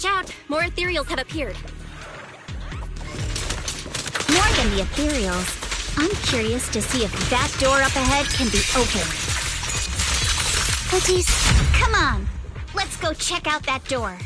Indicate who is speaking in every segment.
Speaker 1: Watch out! More ethereals have appeared.
Speaker 2: More than the ethereals. I'm curious to see if that door up ahead can be opened. Oh geez, come on! Let's go check out that door.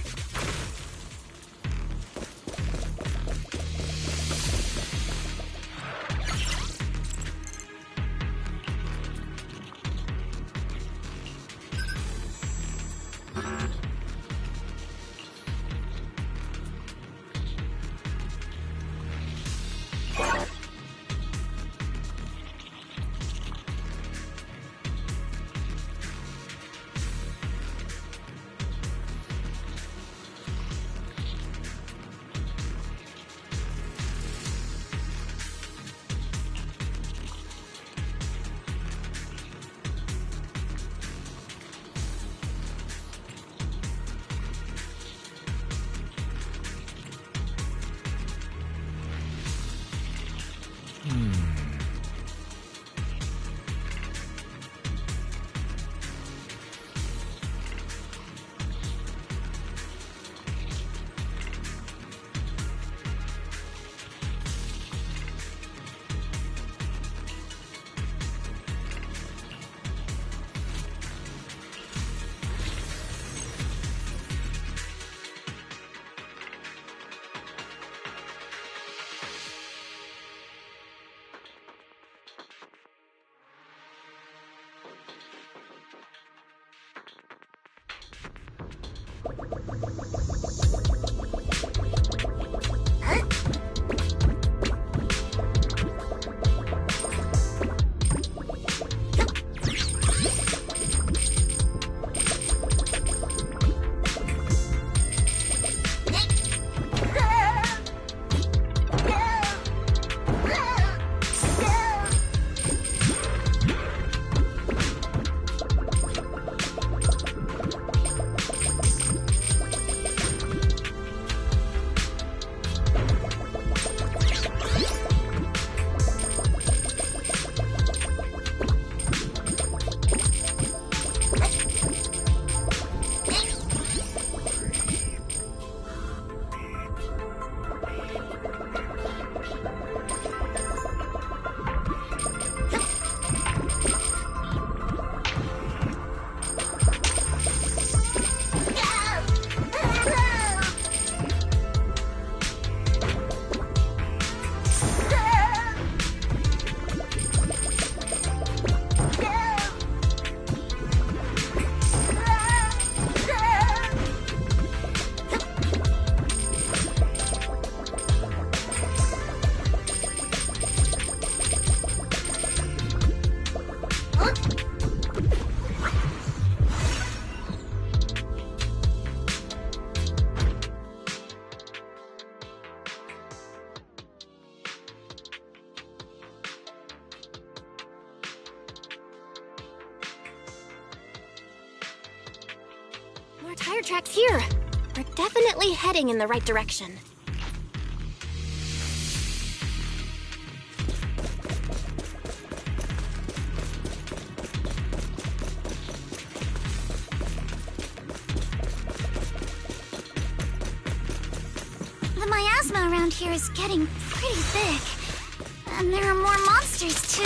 Speaker 1: More tire tracks here. We're definitely heading in the right direction.
Speaker 2: The miasma around here is getting pretty thick. And there are more monsters, too.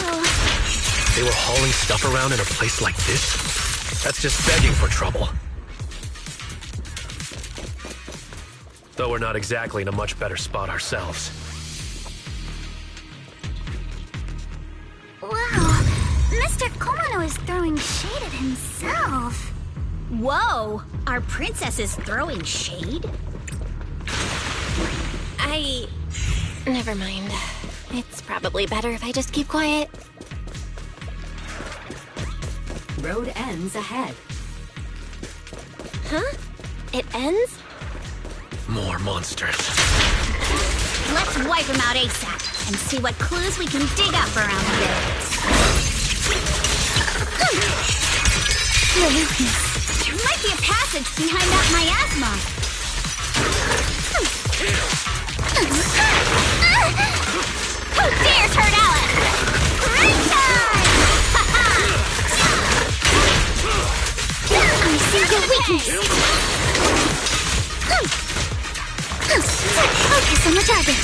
Speaker 3: They were hauling stuff around in a place like this? That's just begging for trouble. Though we're not exactly in a much better spot ourselves.
Speaker 2: Wow, Mr. Komano is throwing shade at himself. Whoa, our princess is throwing shade?
Speaker 1: Never mind. It's probably better if I just keep quiet.
Speaker 4: Road ends ahead.
Speaker 1: Huh? It ends?
Speaker 3: More monsters.
Speaker 2: Let's wipe them out ASAP and see what clues we can dig up around here. There might be a passage behind that miasma. Who dares hurt Alice? Great time! I see your weakness. Focus on the target.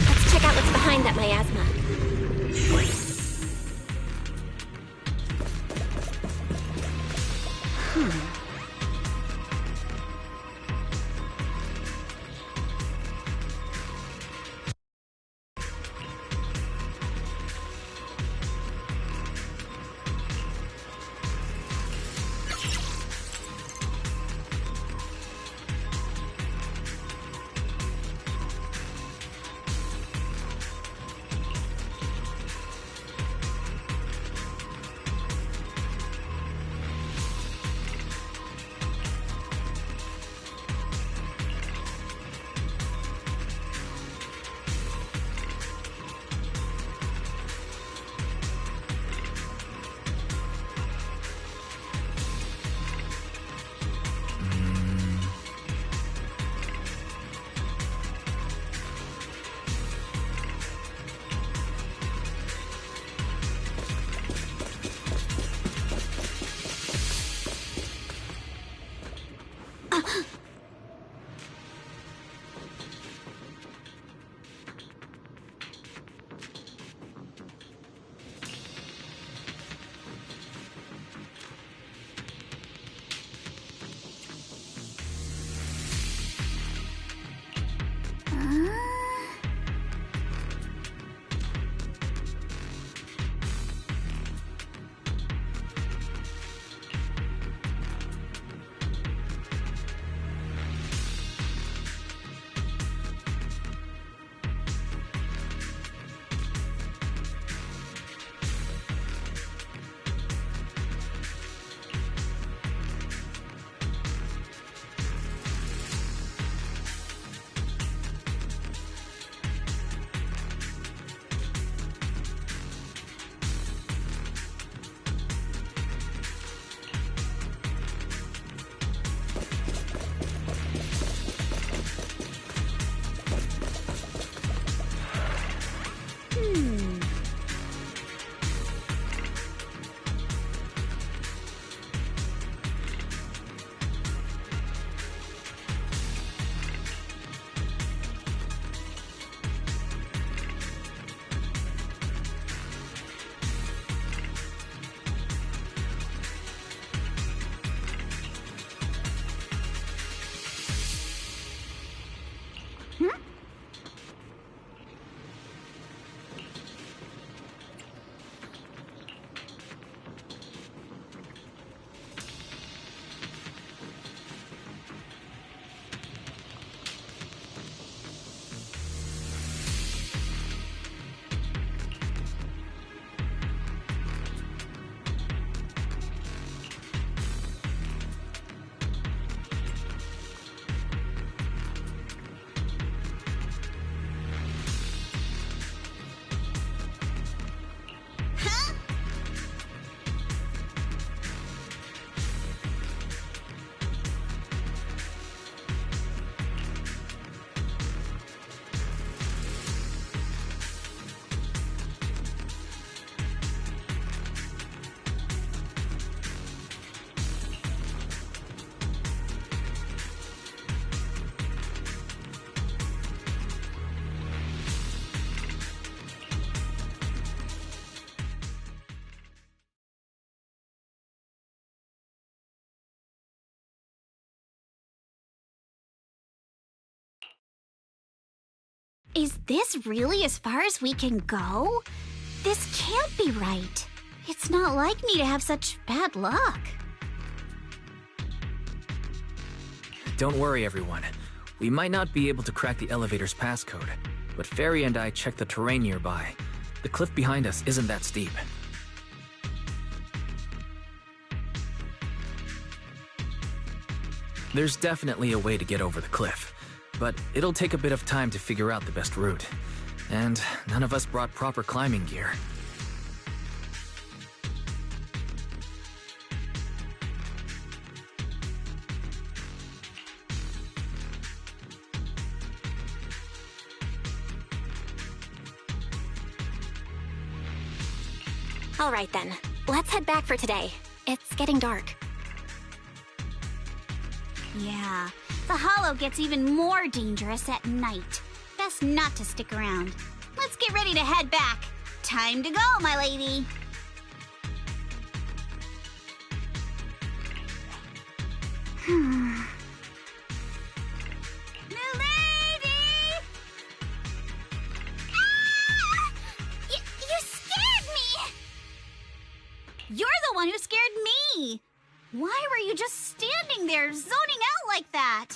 Speaker 1: Let's check out what's behind that miasma.
Speaker 2: Is this really as far as we can go? This can't be right. It's not like me to have such bad luck.
Speaker 5: Don't worry, everyone. We might not be able to crack the elevator's passcode, but Fairy and I checked the terrain nearby. The cliff behind us isn't that steep. There's definitely a way to get over the cliff, but it'll take a bit of time to figure out the best route. And none of us brought proper climbing gear.
Speaker 1: Alright then, let's head back for today. It's getting dark.
Speaker 2: Yeah, the Hollow gets even more dangerous at night. Best not to stick around. Let's get ready to head back. Time to go, my lady. New lady! Ah! You scared me! You're the one who scared me! Why were you just standing there, zoning out like that?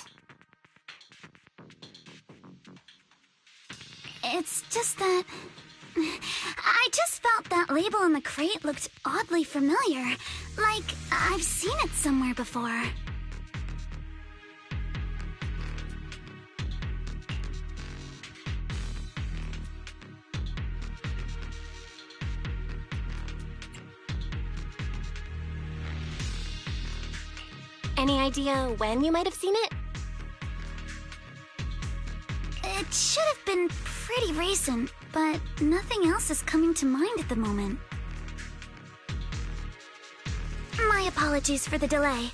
Speaker 2: It's just that... I just felt that label on the crate looked oddly familiar. Like, I've seen it somewhere before.
Speaker 1: Any idea when you might have seen it?
Speaker 2: It should have been pretty recent, but nothing else is coming to mind at the moment. My apologies for the delay.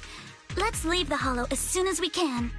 Speaker 2: Let's leave the Hollow as soon as we can.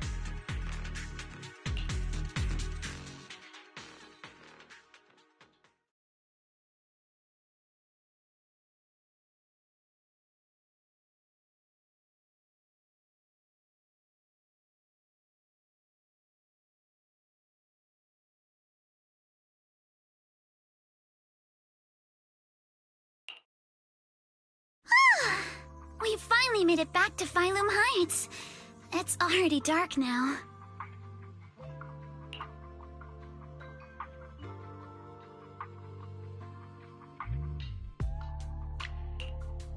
Speaker 2: We finally made it back to Phylum Heights. It's already dark now.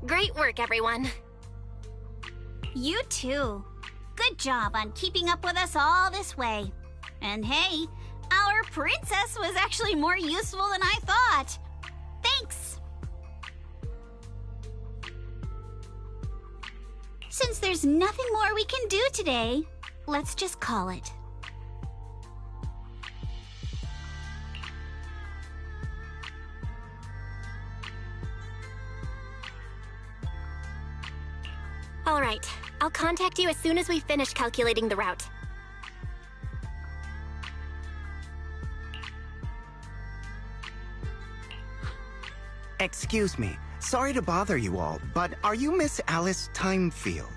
Speaker 1: Great work, everyone.
Speaker 2: You too. Good job on keeping up with us all this way. And hey, our princess was actually more useful than I thought. Thanks. Since there's nothing more we can do today, let's just call it.
Speaker 1: All right, I'll contact you as soon as we finish calculating the route.
Speaker 6: Excuse me. Sorry to bother you all, but are you Miss Alice Timefield?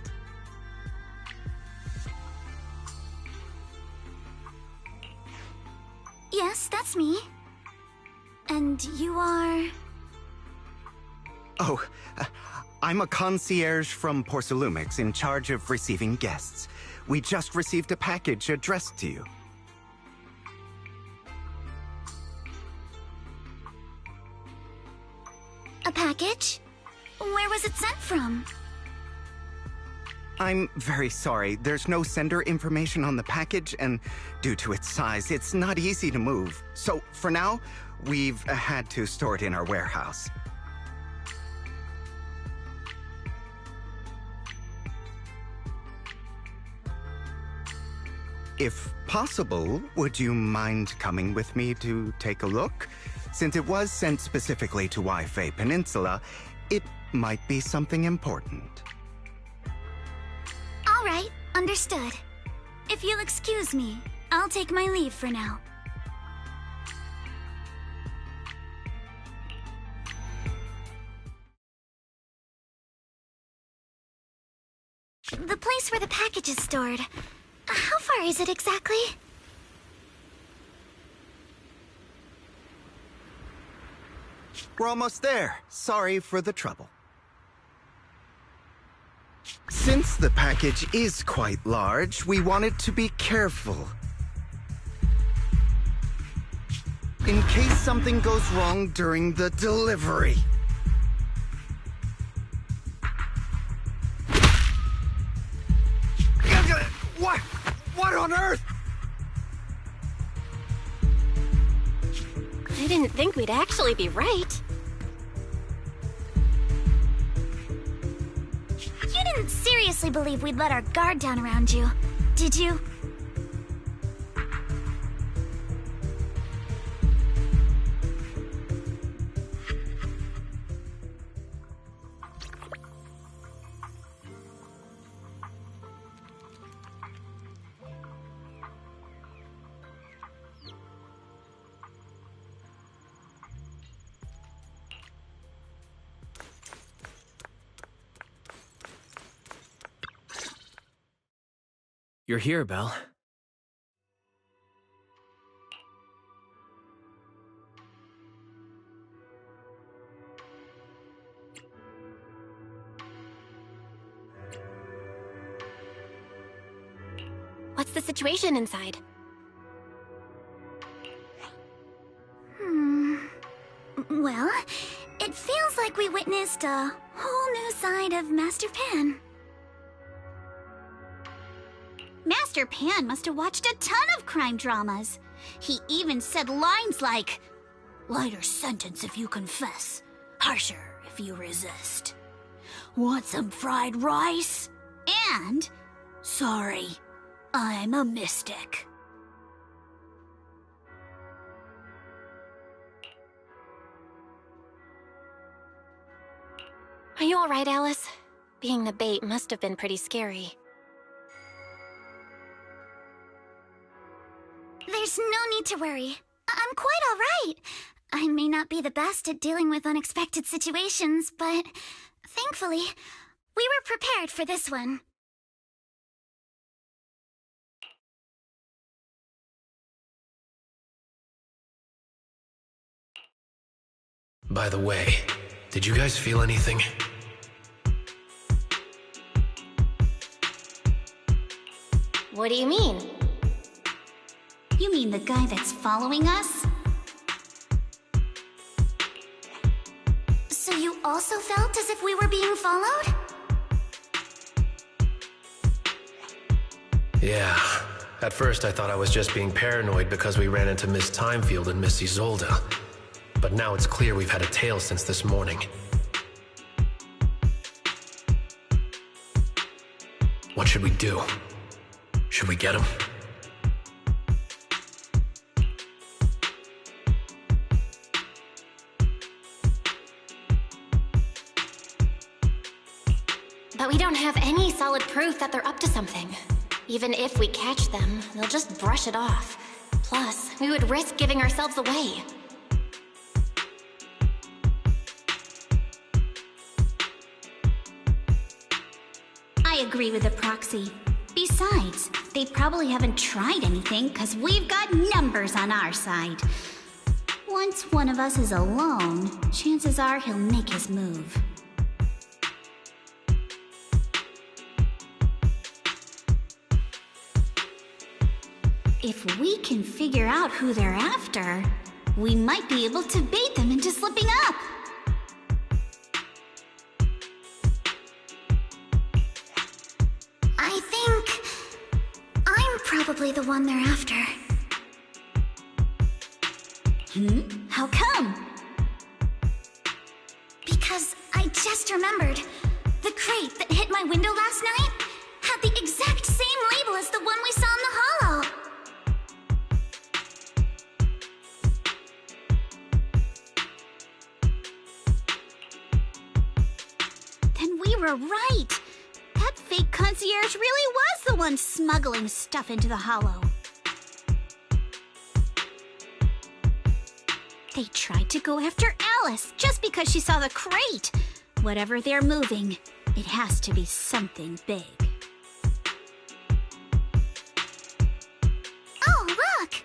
Speaker 2: Yes, that's me. And you are...
Speaker 6: Oh, I'm a concierge from Porcelumix in charge of receiving guests. We just received a package addressed to you.
Speaker 2: A package? Where was it sent from?
Speaker 6: I'm very sorry. There's no sender information on the package, and due to its size, it's not easy to move. So, for now, we've had to store it in our warehouse. If possible, would you mind coming with me to take a look? Since it was sent specifically to Wi-Fi Peninsula, it might be something important.
Speaker 2: All right, understood. If you'll excuse me, I'll take my leave for now. The place where the package is stored. How far is it exactly?
Speaker 6: We're almost there. Sorry for the trouble. Since the package is quite large, we wanted to be careful. In case something goes wrong during the delivery. What on earth?
Speaker 1: I didn't think we'd actually be right.
Speaker 2: You didn't seriously believe we'd let our guard down around you, did you?
Speaker 5: You're here, Belle.
Speaker 1: What's the situation inside?
Speaker 2: Well, it feels like we witnessed a whole new side of Master Pan. Master Pan must have watched a ton of crime dramas. He even said lines like, "Lighter sentence if you confess, harsher if you resist. Want some fried rice?" And, "Sorry, I'm a mystic."
Speaker 1: Are you alright, Alice? Being the bait must have been pretty scary.
Speaker 2: There's no need to worry. I'm quite alright. I may not be the best at dealing with unexpected situations, but thankfully, we were prepared for this one.
Speaker 3: By the way, did you guys feel anything?
Speaker 1: What do you mean?
Speaker 2: You mean the guy that's following us? So you also felt as if we were being followed?
Speaker 3: Yeah. At first I thought I was just being paranoid because we ran into Miss Timefield and Miss Isolde. But now it's clear we've had a tail since this morning. What should we do? Should we get him?
Speaker 1: But we don't have any solid proof that they're up to something. Even if we catch them, they'll just brush it off. Plus, we would risk giving ourselves away.
Speaker 2: I agree with the proxy. Besides, they probably haven't tried anything because we've got numbers on our side. Once one of us is alone, chances are he'll make his move. If we can figure out who they're after, we might be able to bait them into slipping up. I think I'm probably the one they're after. How come? Because I just remembered. The crate that hit my window last night had the exact same label as the one we saw in the hollow. Then we were right. That fake concierge really was the one smuggling stuff into the hollow. They tried to go after Alice just because she saw the crate. Whatever they're moving, it has to be something big. Oh, look!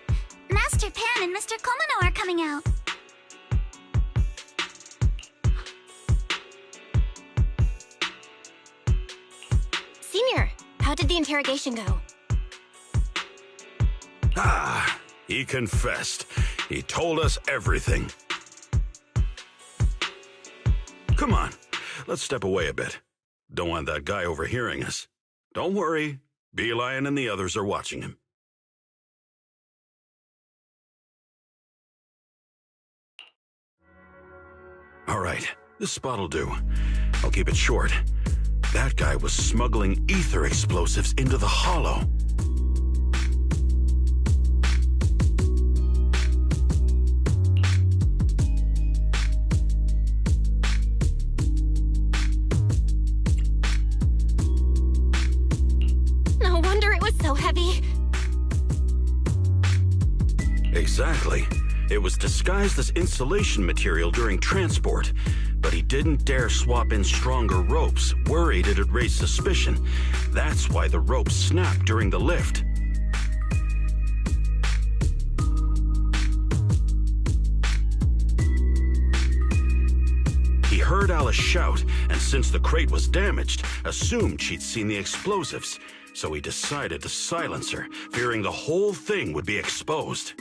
Speaker 2: Master Pan and Mr. Komino are coming out.
Speaker 1: Senior, how did the interrogation go?
Speaker 7: Ah, he confessed. He told us everything. Come on, let's step away a bit. Don't want that guy overhearing us. Don't worry, Beeline and the others are watching him. All right, this spot'll do. I'll keep it short. That guy was smuggling ether explosives into the hollow.
Speaker 1: No wonder it was so heavy.
Speaker 7: Exactly. It was disguised as insulation material during transport, but he didn't dare swap in stronger ropes, worried it'd raise suspicion. That's why the ropes snapped during the lift. He heard Alice shout, and since the crate was damaged, assumed she'd seen the explosives. So he decided to silence her, fearing the whole thing would be exposed.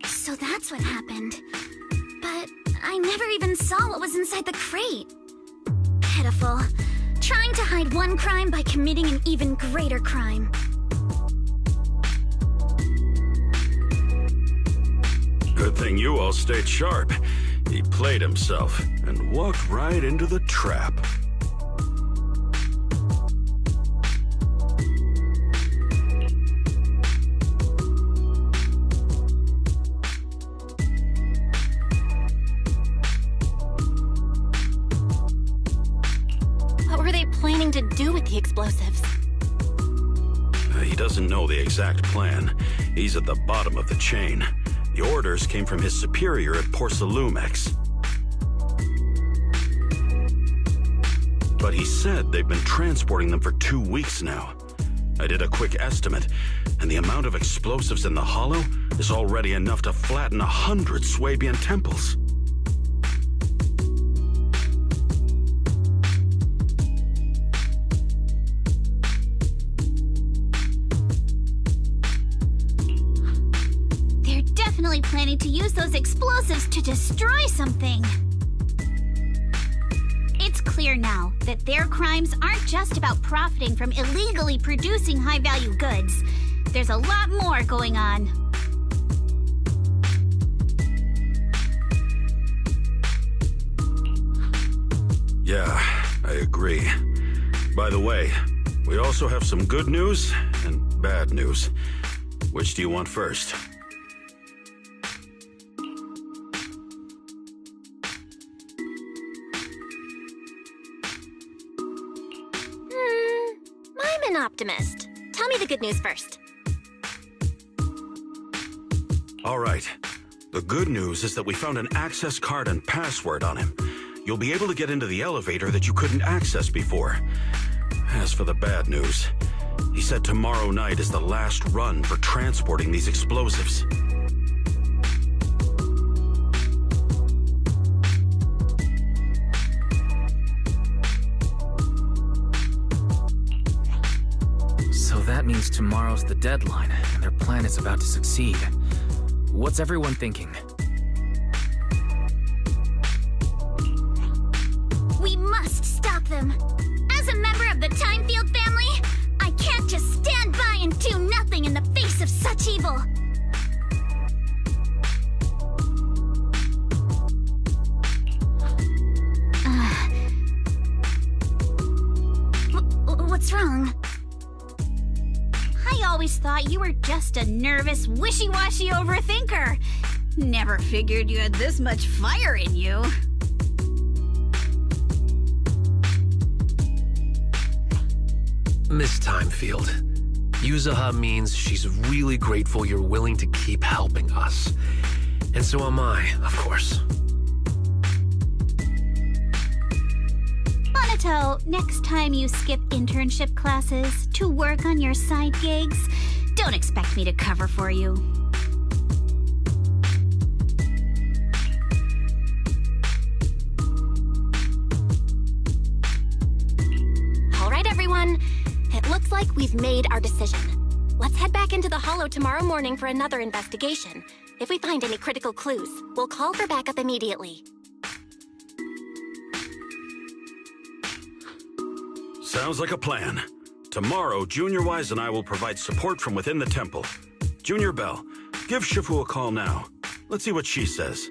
Speaker 2: So that's what happened. But I never even saw what was inside the crate. Pitiful. Trying to hide one crime by committing an even greater crime.
Speaker 7: Good thing you all stayed sharp. He played himself and walked right into the trap.
Speaker 1: What were they planning to do with the explosives?
Speaker 7: He doesn't know the exact plan. He's at the bottom of the chain. The orders came from his superior at Porcelumex. But he said they've been transporting them for 2 weeks now. I did a quick estimate, and the amount of explosives in the hollow is already enough to flatten 100 Swabian temples.
Speaker 2: Definitely planning to use those explosives to destroy something. It's clear now that their crimes aren't just about profiting from illegally producing high-value goods. There's a lot more going on.
Speaker 7: Yeah, I agree. By the way, we also have some good news and bad news. Which do you want first?
Speaker 1: I'm an optimist. Tell me the good news first.
Speaker 7: All right. The good news is that we found an access card and password on him. You'll be able to get into the elevator that you couldn't access before. As for the bad news, he said tomorrow night is the last run for transporting these explosives.
Speaker 5: So that means tomorrow's the deadline, and their plan is about to succeed. What's everyone thinking?
Speaker 2: We must stop them. As a member of the Timefield family, I can't just stand by and do nothing in the face of such evil. What's wrong? I always thought you were just a nervous, wishy-washy overthinker. Never figured you had this much fire in you.
Speaker 3: Miss Timefield, Yuzaha means she's really grateful you're willing to keep helping us. And so am I, of course.
Speaker 2: Monato, next time you skip internship classes to work on your side gigs, don't expect me to cover for you.
Speaker 1: All right, everyone. It looks like we've made our decision. Let's head back into the Hollow tomorrow morning for another investigation. If we find any critical clues, we'll call for backup immediately.
Speaker 7: Sounds like a plan. Tomorrow, Junior Wise and I will provide support from within the temple. Junior Bell, give Shifu a call now. Let's see what she says.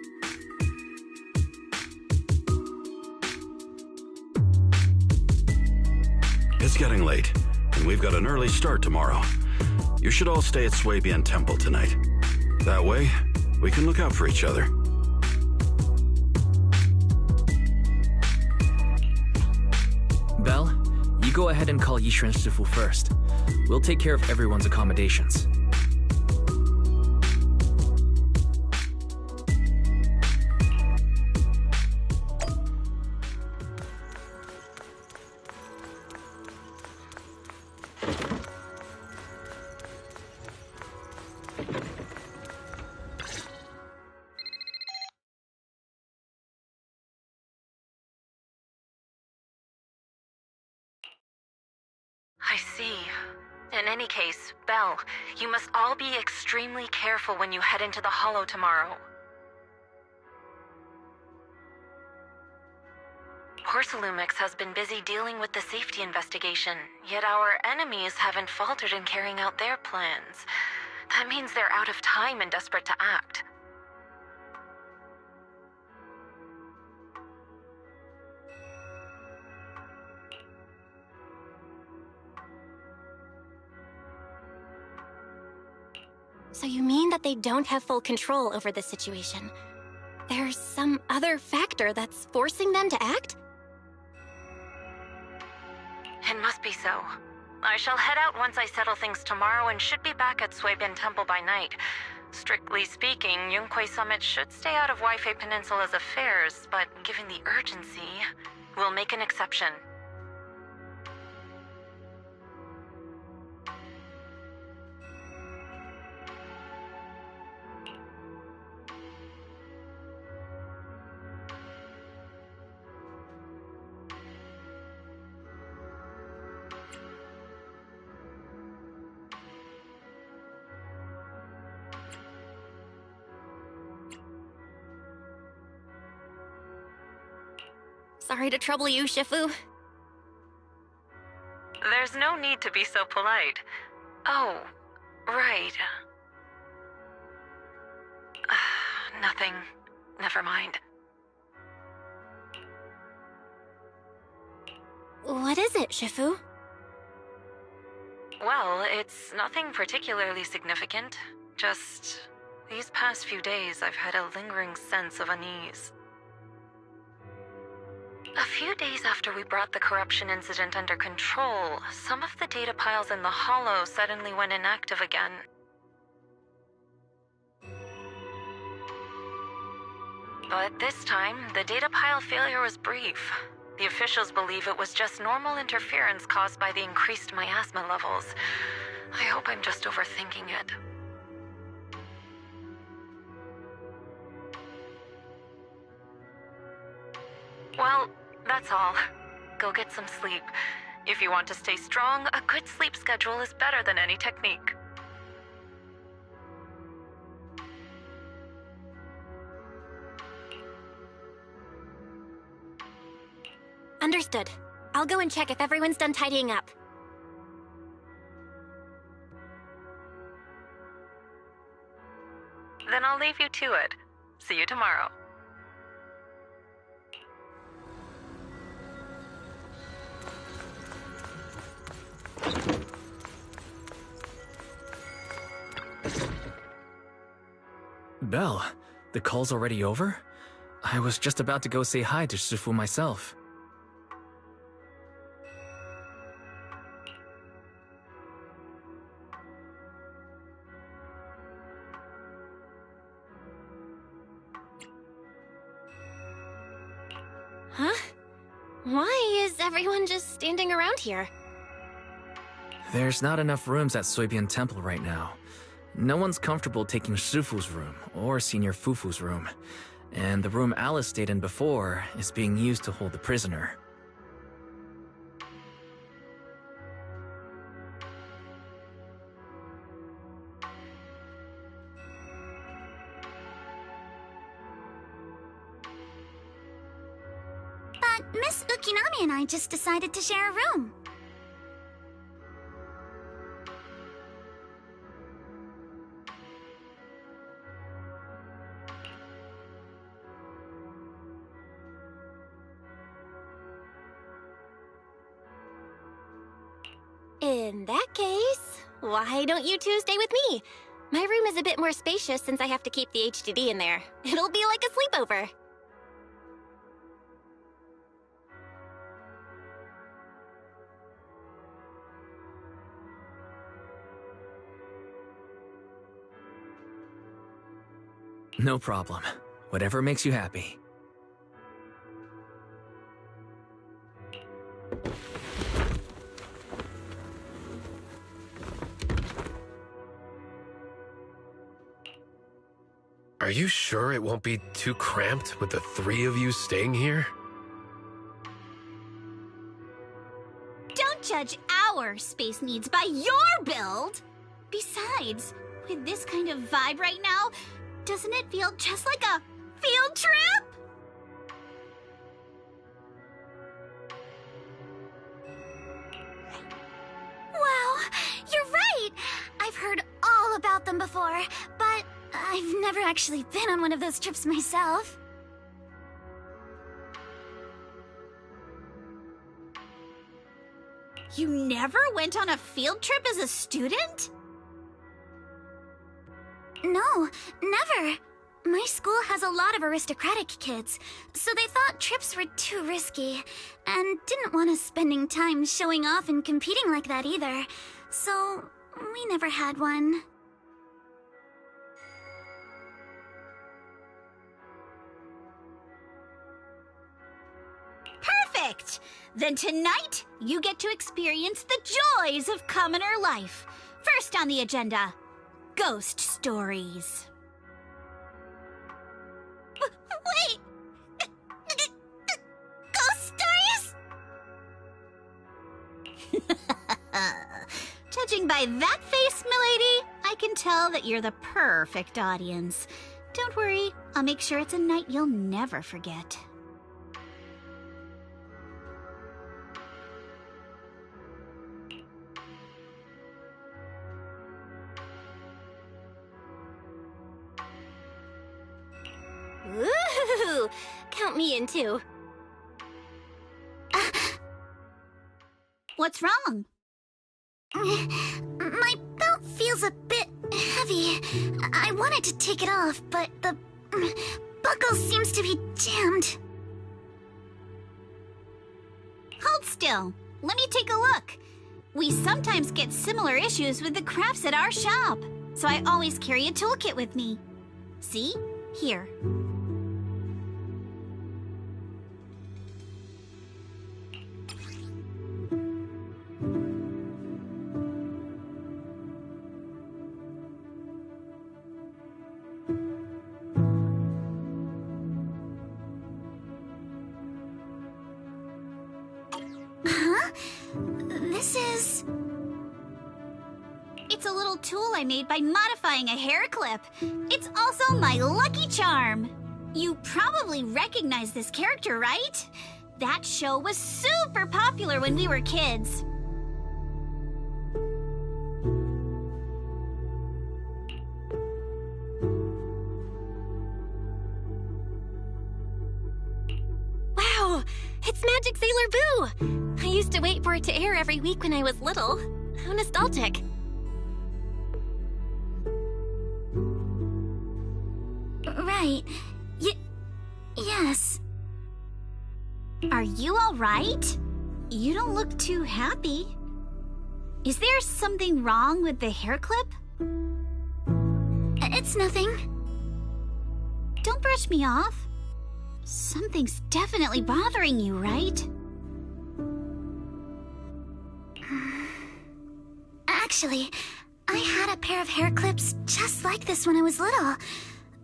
Speaker 7: It's getting late, and we've got an early start tomorrow. You should all stay at Swabian Temple tonight. That way, we can look out for each other.
Speaker 5: Belle, you go ahead and call Yishu and Shifu first. We'll take care of everyone's accommodations.
Speaker 8: I see. In any case, Belle, you must all be extremely careful when you head into the Hollow tomorrow. Porcelumix has been busy dealing with the safety investigation, yet our enemies haven't faltered in carrying out their plans. That means they're out of time and desperate to act.
Speaker 1: So you mean that they don't have full control over this situation? There's some other factor that's forcing them to act?
Speaker 8: It must be so. I shall head out once I settle things tomorrow and should be back at Suibin Temple by night. Strictly speaking, Yunquei Summit should stay out of Waifei Peninsula's affairs, but given the urgency, we'll make an exception.
Speaker 1: Sorry to trouble you, Shifu.
Speaker 8: There's no need to be so polite. Oh, right. Nothing. Never mind.
Speaker 1: What is it, Shifu?
Speaker 8: Well, it's nothing particularly significant. Just these past few days I've had a lingering sense of unease. A few days after we brought the corruption incident under control, some of the data piles in the Hollow suddenly went inactive again. But this time, the data pile failure was brief. The officials believe it was just normal interference caused by the increased miasma levels. I hope I'm just overthinking it. Well, that's all. Go get some sleep. If you want to stay strong, a good sleep schedule is better than any technique.
Speaker 1: Understood. I'll go and check if everyone's done tidying up.
Speaker 8: Then I'll leave you to it. See you tomorrow.
Speaker 5: Belle, the call's already over? I was just about to go say hi to Shifu myself.
Speaker 1: Huh? Why is everyone just standing around here?
Speaker 5: There's not enough rooms at Suibin Temple right now. No one's comfortable taking Shifu's room, or Senior Fufu's room. And the room Alice stayed in before is being used to hold the prisoner.
Speaker 2: But Miss Ukinami and I just decided to share a room.
Speaker 1: In that case, why don't you two stay with me? My room is a bit more spacious since I have to keep the HDD in there. It'll be like a sleepover.
Speaker 5: No problem. Whatever makes you happy.
Speaker 3: Are you sure it won't be too cramped with the three of you staying here?
Speaker 2: Don't judge our space needs by your build! Besides, with this kind of vibe right now, doesn't it feel just like a field trip?
Speaker 1: Wow, you're right! I've heard all about them before, but I've never actually been on one of those trips myself.
Speaker 2: You never went on a field trip as a student?
Speaker 1: No, never. My school has a lot of aristocratic kids, so they thought trips were too risky, and didn't want us spending time showing off and competing like that either. So, we never had one.
Speaker 2: Perfect! Then tonight, you get to experience the joys of commoner life. First on the agenda, ghost stories.
Speaker 1: Wait! Ghost stories?
Speaker 2: Judging by that face, milady, I can tell that you're the perfect audience. Don't worry, I'll make sure it's a night you'll never forget.
Speaker 1: Ooh! Count me in too.
Speaker 2: What's wrong?
Speaker 1: My belt feels a bit heavy. I wanted to take it off, but the buckle seems to be jammed.
Speaker 2: Hold still. Let me take a look. We sometimes get similar issues with the crafts at our shop, so I always carry a toolkit with me. See? Here.
Speaker 1: Huh? This is...
Speaker 2: It's a little tool I made by modifying a hair clip. It's also my lucky charm. You probably recognize this character, right? That show was super popular when we were kids.
Speaker 1: Wow! It's Magic Sailor Boo! I used to wait for it to air every week when I was little. How nostalgic. Right. Yes.
Speaker 2: Are you all right? You don't look too happy. Is there something wrong with the hair clip?
Speaker 1: It's nothing.
Speaker 2: Don't brush me off. Something's definitely bothering you, right?
Speaker 1: Actually, I had a pair of hair clips just like this when I was little.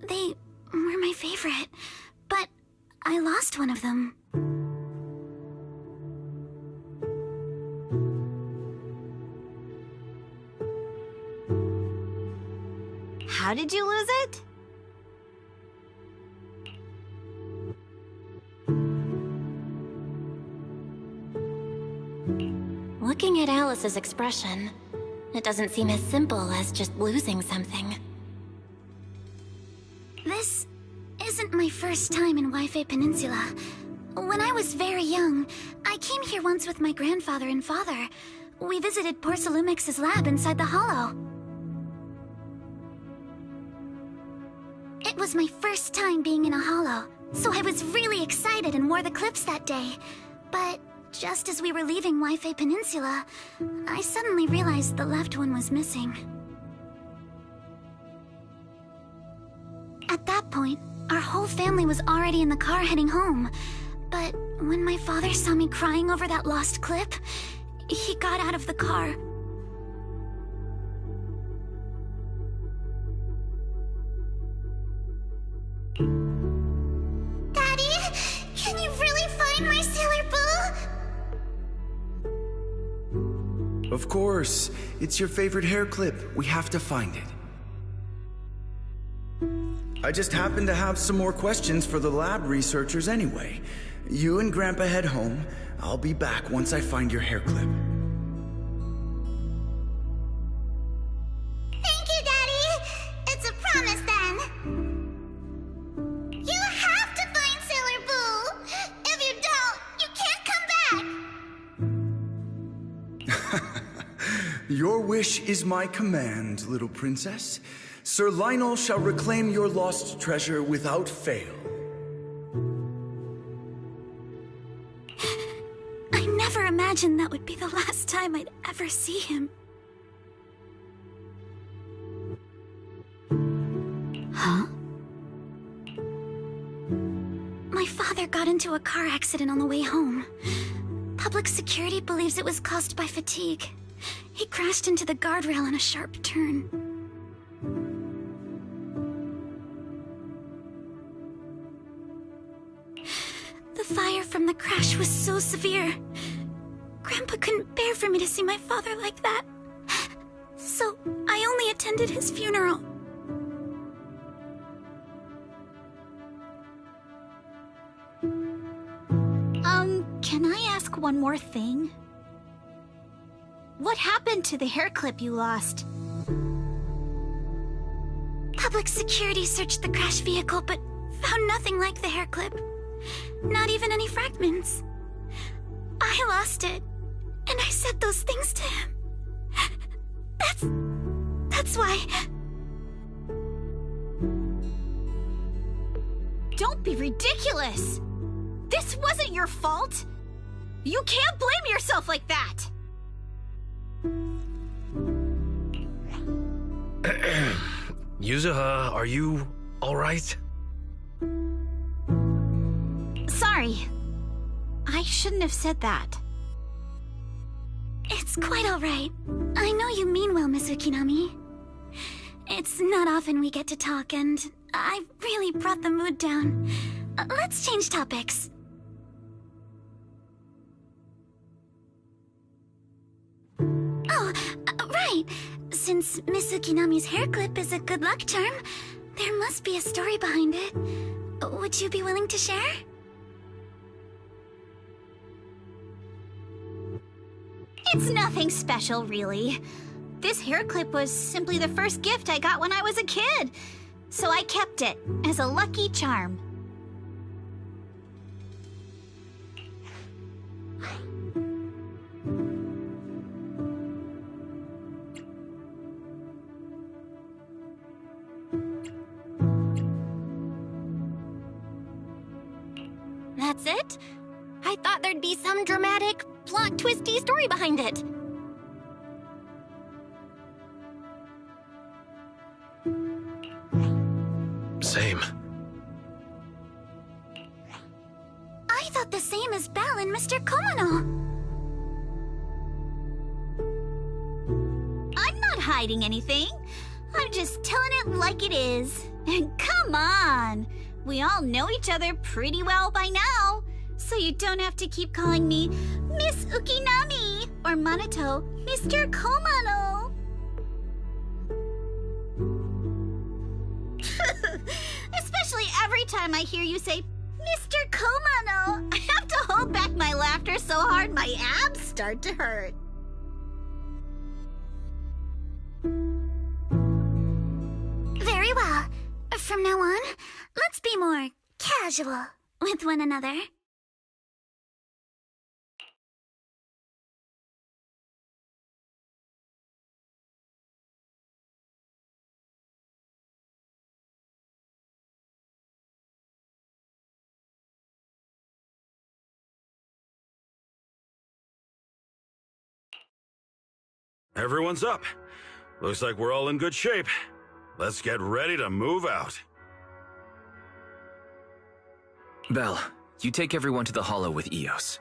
Speaker 1: They were my favorite, but I lost one of them.
Speaker 2: How did you lose it?
Speaker 1: Looking at Alice's expression, it doesn't seem as simple as just losing something. This isn't my first time in Wi-Fi Peninsula. When I was very young, I came here once with my grandfather and father. We visited Porcelumix's lab inside the Hollow. It was my first time being in a Hollow, so I was really excited and wore the clips that day. But just as we were leaving Wi-Fi Peninsula, I suddenly realized the left one was missing. At that
Speaker 2: point, our whole family was already in the car heading home. But when my father saw me crying over that lost clip, he got out of the car. Daddy, can you really find my Sailor Boo?
Speaker 9: Of course. It's your favorite hair clip. We have to find it. I just happen to have some more questions for the lab researchers anyway. You and Grandpa head home. I'll be back once I find your hair clip.
Speaker 2: Thank you, Daddy. It's a promise then. You have to find Sailor Boo. If you don't, you can't come back.
Speaker 9: Your wish is my command, little princess. Sir Lionel shall reclaim your lost treasure without fail.
Speaker 2: I never imagined that would be the last time I'd ever see him. Huh? My father got into a car accident on the way home. Public security believes it was caused by fatigue. He crashed into the guardrail on a sharp turn. The fire from the crash was so severe. Grandpa couldn't bear for me to see my father like that. So I only attended his funeral. Can I ask one more thing? What happened to the hair clip you lost? Public security searched the crashed vehicle, but found nothing like the hair clip. Not even any fragments. I lost it, and I said those things to him. That's why... Don't be ridiculous! This wasn't your fault! You can't blame yourself like that!
Speaker 3: Yuzuha, are you alright?
Speaker 2: Sorry. I shouldn't have said that. It's quite alright. I know you mean well, Miss Ukinami. It's not often we get to talk, and I really brought the mood down. Let's change topics. Oh, right. Since Miss Ukinami's hair clip is a good luck charm, there must be a story behind it. Would you be willing to share? It's nothing special, really. This hair clip was simply the first gift I got when I was a kid, so I kept it as a lucky charm.
Speaker 1: That's it? I thought there'd be some dramatic, plot-twisty story behind it.
Speaker 3: Same.
Speaker 2: I thought the same as Belle and Mr. Komano. I'm not hiding anything. I'm just telling it like it is. And come on! We all know each other pretty well by now, so you don't have to keep calling me Miss Ukinami or Manato Mr. Komano. Especially every time I hear you say Mr. Komano, I have to hold back my laughter so hard my abs start to hurt. Very well. From now on, let's be more casual with one another.
Speaker 7: Everyone's up. Looks like we're all in good shape. Let's get ready to move out.
Speaker 5: Belle, you take everyone to the Hollow with Eos.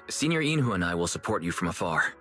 Speaker 5: Senior Inhu and I will support you from afar.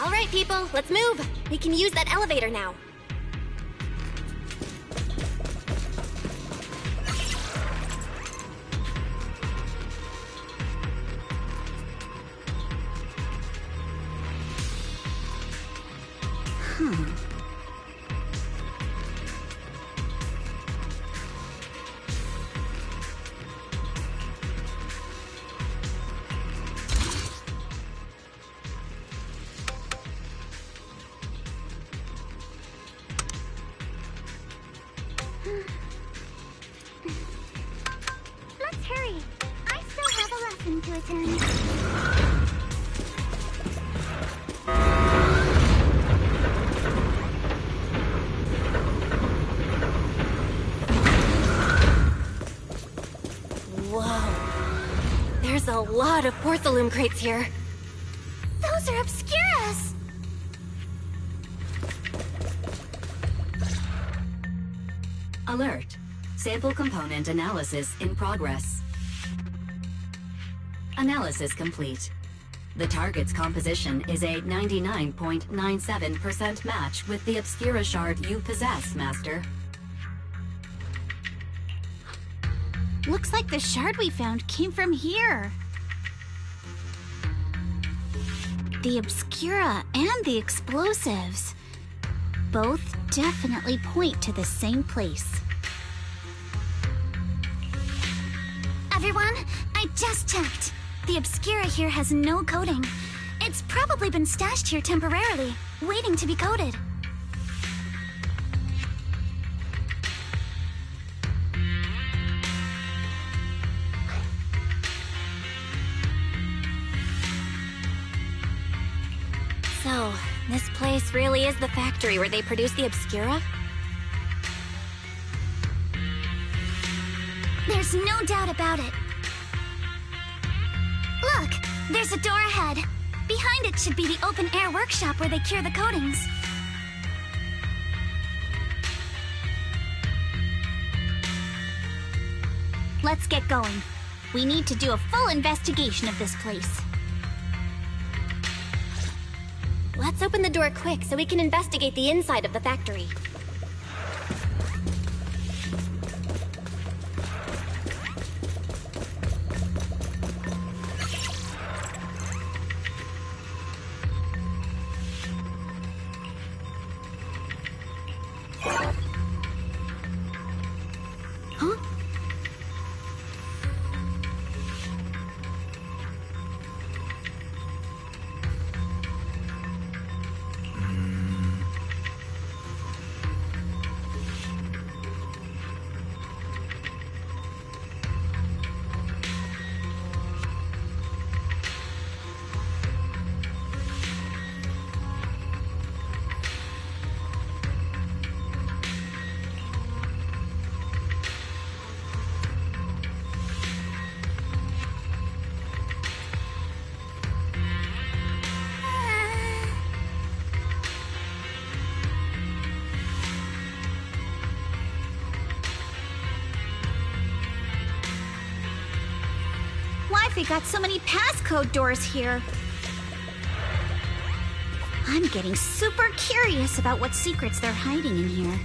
Speaker 1: All right, people, let's move. We can use that elevator now.
Speaker 2: Let's hurry. I still have a lesson to attend.
Speaker 1: Whoa. There's a lot of porcelain crates here.
Speaker 2: Those are Obscuras!
Speaker 4: Alert. Sample component analysis in progress. Analysis complete. The target's composition is a 99.97% match with the Obscura shard you possess, Master.
Speaker 2: Looks like the shard we found came from here. The Obscura and the explosives. Both definitely point to the same place. Everyone, I just checked. The Obscura here has no coding. It's probably been stashed here temporarily, waiting to be coded.
Speaker 1: So, this place really is the factory where they produce the Obscura?
Speaker 2: There's no doubt about it. Look, there's a door ahead. Behind it should be the open-air workshop where they cure the coatings. Let's get going. We need to do a full investigation of this place.
Speaker 1: Let's open the door quick so we can investigate the inside of the factory. Huh?
Speaker 2: Why've they got so many passcode doors here? I'm getting super curious about what secrets they're hiding in here.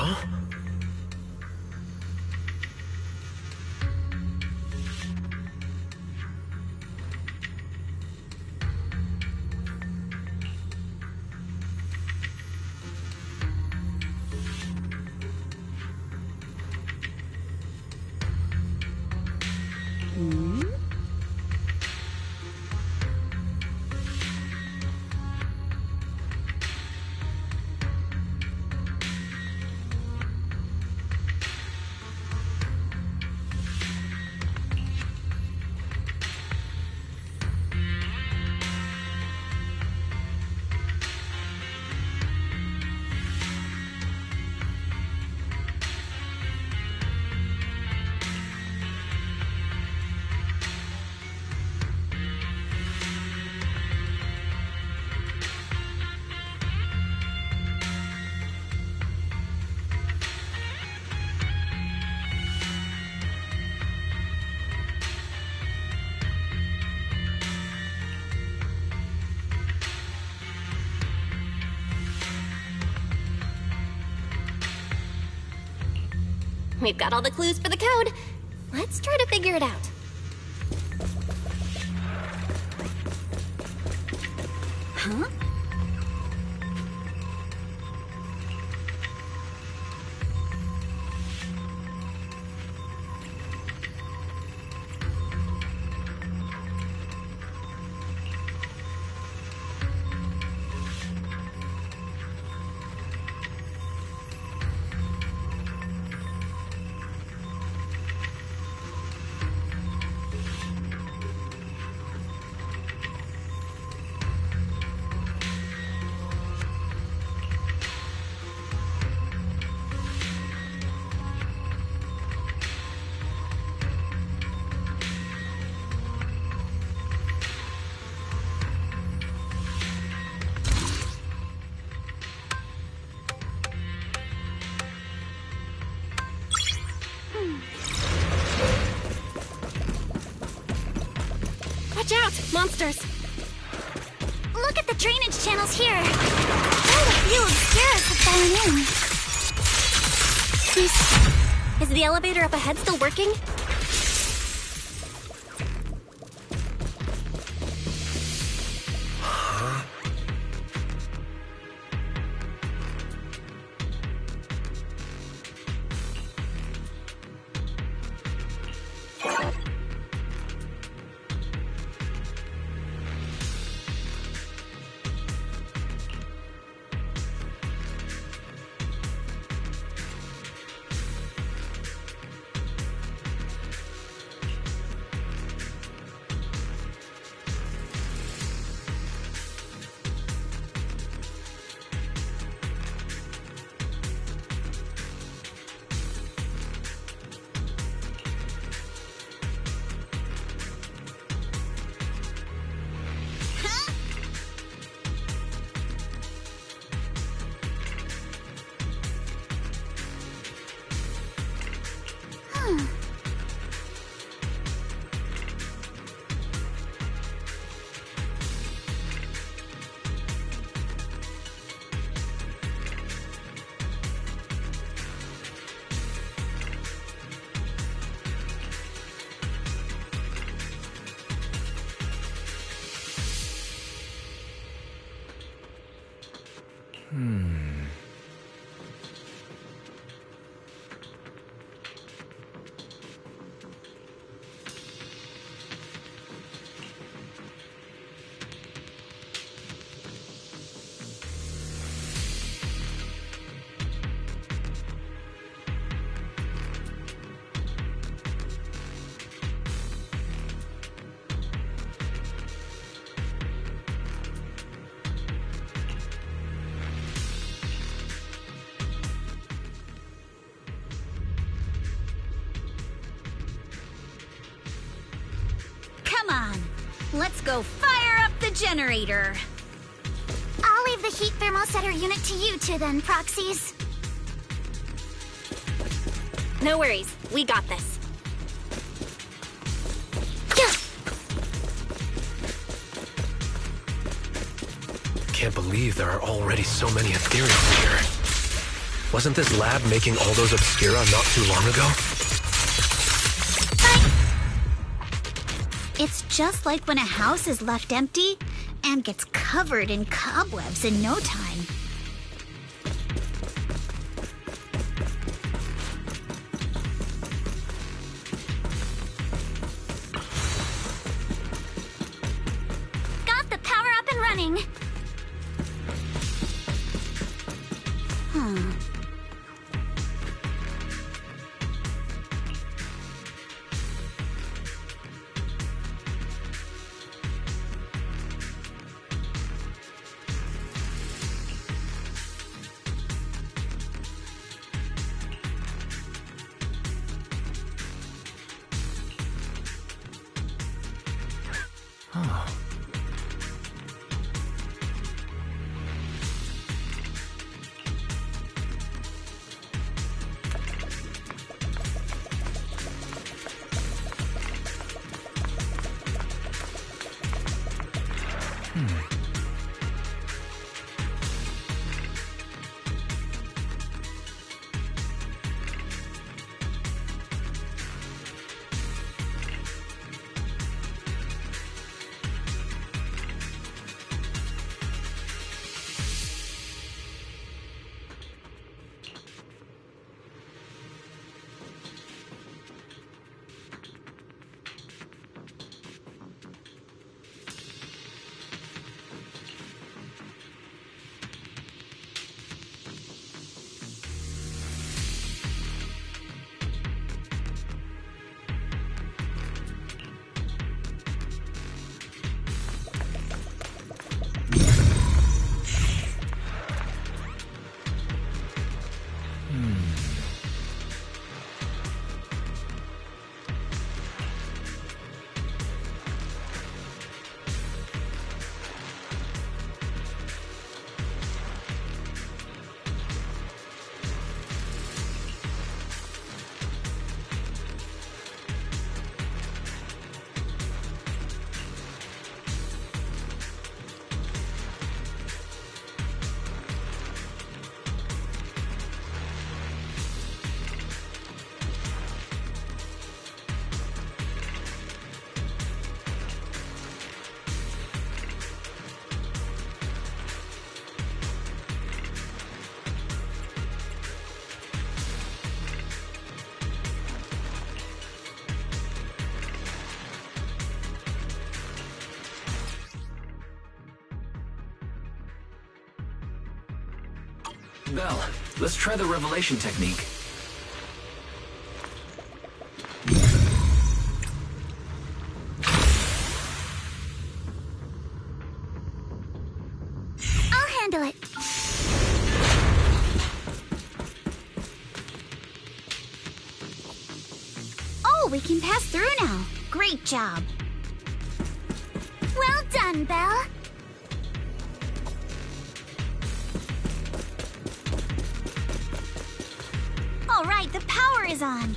Speaker 3: Huh?
Speaker 1: We've got all the clues for the code. Let's try to figure it out. Huh? Watch out! Monsters!
Speaker 2: Look at the drainage channels here. Quite a few obscures have fallen in.
Speaker 1: Is the elevator up ahead still working?
Speaker 2: Come on, let's go fire up the generator.
Speaker 10: I'll leave the heat thermosetter unit to you two then, proxies.
Speaker 1: No worries. We got this.
Speaker 3: Can't believe there are already so many ethereals here. Wasn't this lab making all those Obscura not too long ago?
Speaker 2: It's just like when a house is left empty and gets covered in cobwebs in no time.
Speaker 10: Got the power up and running.
Speaker 5: Belle, let's try the revelation technique.
Speaker 10: I'll handle it.
Speaker 2: Oh, we can pass through now. Great job.
Speaker 10: Well done, Belle.
Speaker 2: All right, the power is on.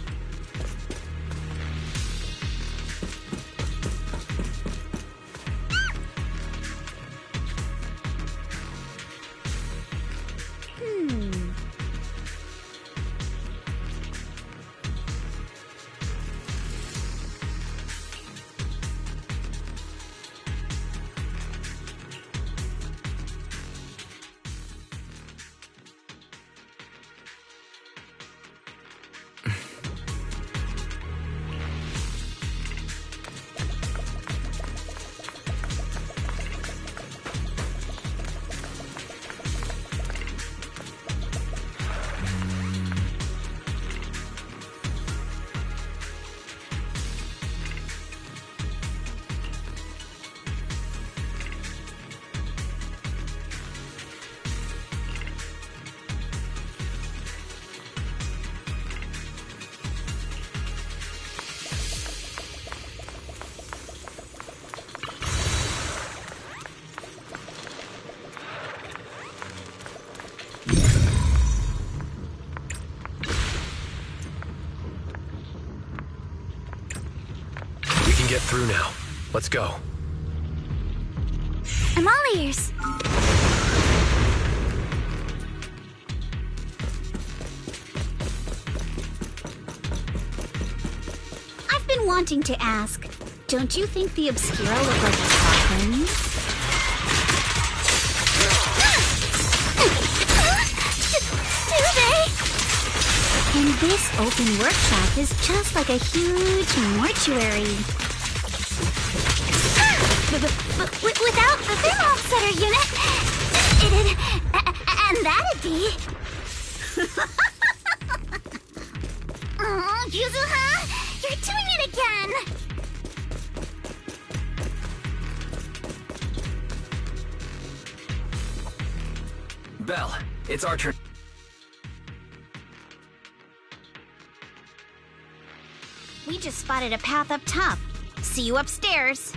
Speaker 3: Get through now. Let's go.
Speaker 10: I'm all ears.
Speaker 2: wanting to ask, don't you think the Obscura look like a coffin?
Speaker 10: Do they?
Speaker 2: And this open workshop is just like a huge mortuary.
Speaker 10: But without the thermosetter unit, it'd... and that'd be... Oh, Yuzuha, you're doing it again!
Speaker 5: Belle, it's our turn.
Speaker 2: We just spotted a path up top. See you upstairs.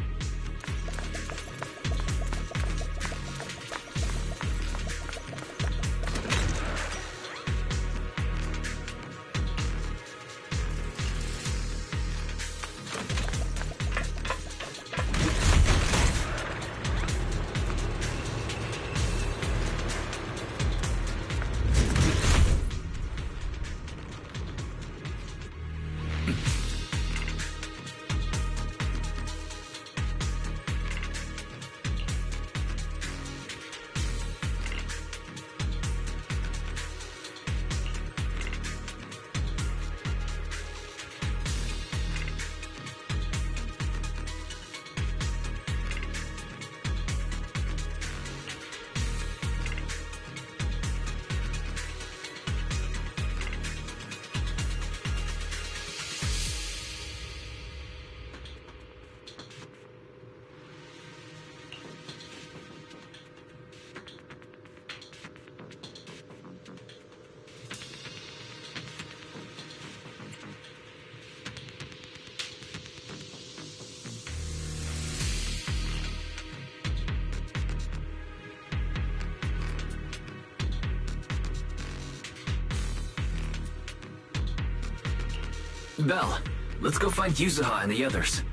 Speaker 5: Belle, let's go find Yuzuha and the others.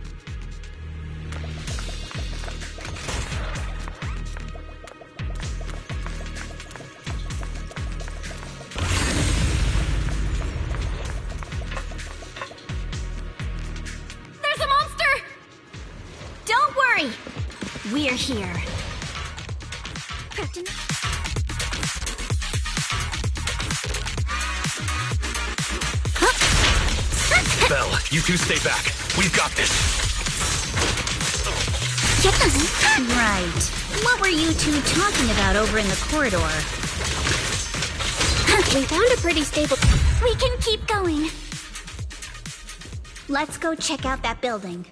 Speaker 2: There's a monster! Don't worry! We're here.
Speaker 10: Captain...
Speaker 3: Belle, you two stay back. We've got this.
Speaker 2: Right. What were you two talking about over in the corridor?
Speaker 1: We found a pretty stable...
Speaker 10: We can keep going.
Speaker 2: Let's go check out that building.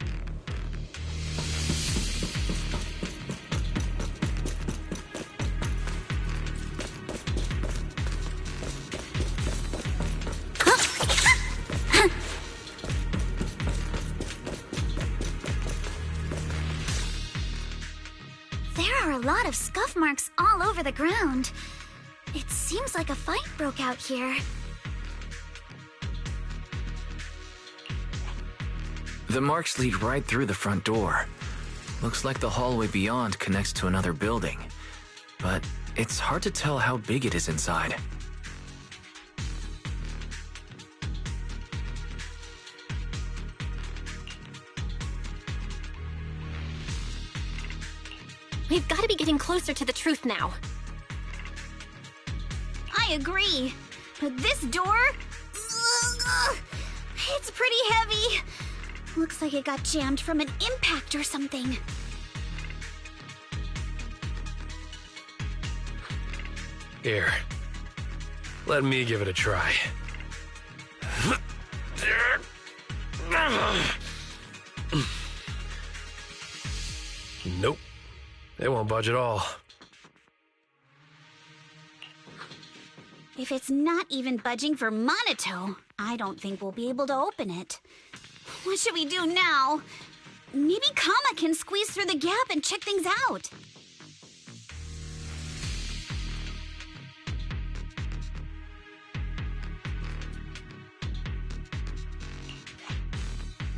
Speaker 10: There are a lot of scuff marks all over the ground. It seems like a fight broke out here.
Speaker 5: The marks lead right through the front door. Looks like the hallway beyond connects to another building. But it's hard to tell how big it is inside.
Speaker 1: We've got to be getting closer to the truth now.
Speaker 2: I agree. But this door... It's pretty heavy. Looks like it got jammed from an impact or something.
Speaker 3: Here. Let me give it a try. Nope. It won't budge at all.
Speaker 2: If it's not even budging for Monito, I don't think we'll be able to open it. What should we do now? Maybe Kama can squeeze through the gap and check things out.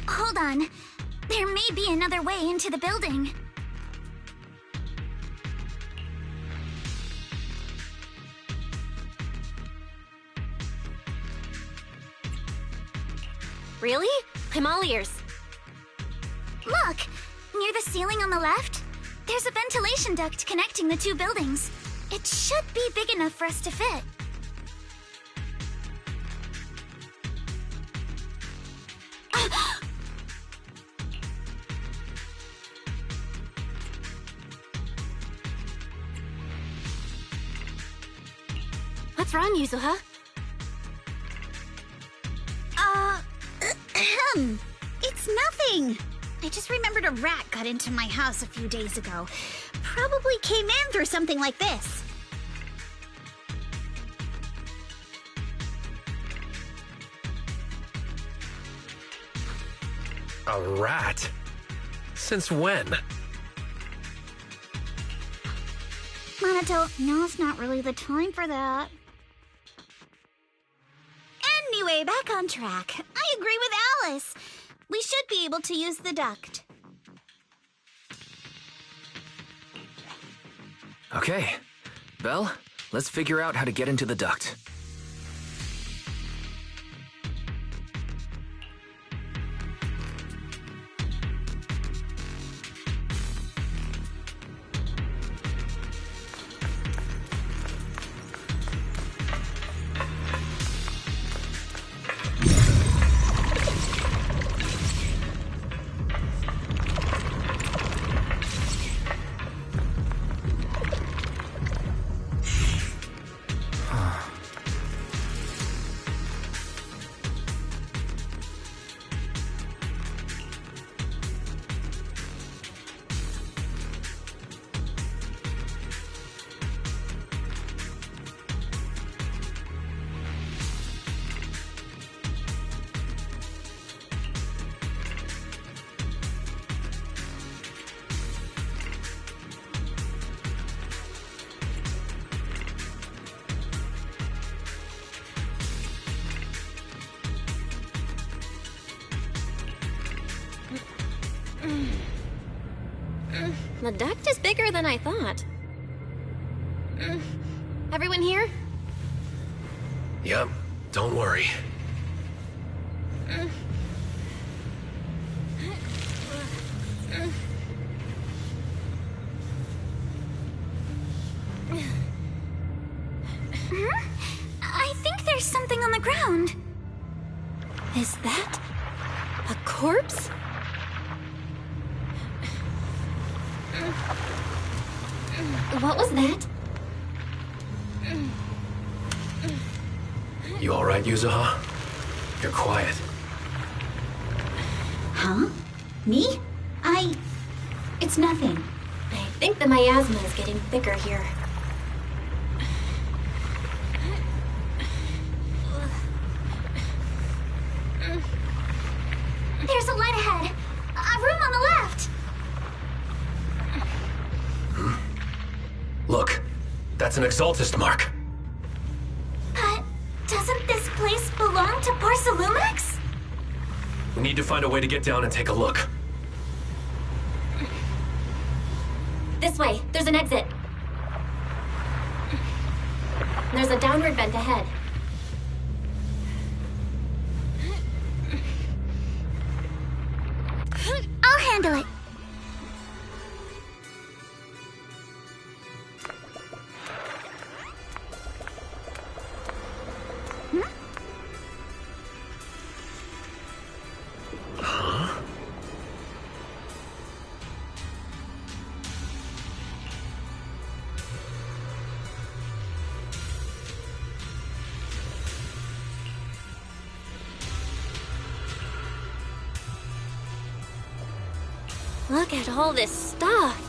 Speaker 10: Hold on. There may be another way into the building.
Speaker 1: Really? I'm all ears.
Speaker 10: Near the ceiling on the left, there's a ventilation duct connecting the two buildings. It should be big enough for us to fit.
Speaker 1: What's wrong, Yuzuha?
Speaker 2: It's nothing. I just remembered a rat got into my house a few days ago. Probably came in through something like this.
Speaker 3: A rat? Since when?
Speaker 2: Monato, now's not really the time for that. Anyway, back on track. I agree with Alice. We should be able to use the duct.
Speaker 5: Okay. Belle, let's figure out how to get into the duct.
Speaker 1: The duct is bigger than I thought. Everyone here?
Speaker 3: Yep, don't worry.
Speaker 10: I think there's something on the ground.
Speaker 1: Is that a corpse? What was that?
Speaker 3: You alright, Yuzuha? You're quiet.
Speaker 2: Huh? Me? It's nothing.
Speaker 1: I think the miasma is getting thicker here.
Speaker 10: There's a light ahead. A room on the left.
Speaker 3: Look, that's an Exaltist mark.
Speaker 10: But doesn't this place belong to Barcelumex?
Speaker 3: We need to find a way to get down and take a look.
Speaker 1: This way, there's an exit. There's a downward vent ahead.
Speaker 10: I'll handle it.
Speaker 1: Look at all this stuff.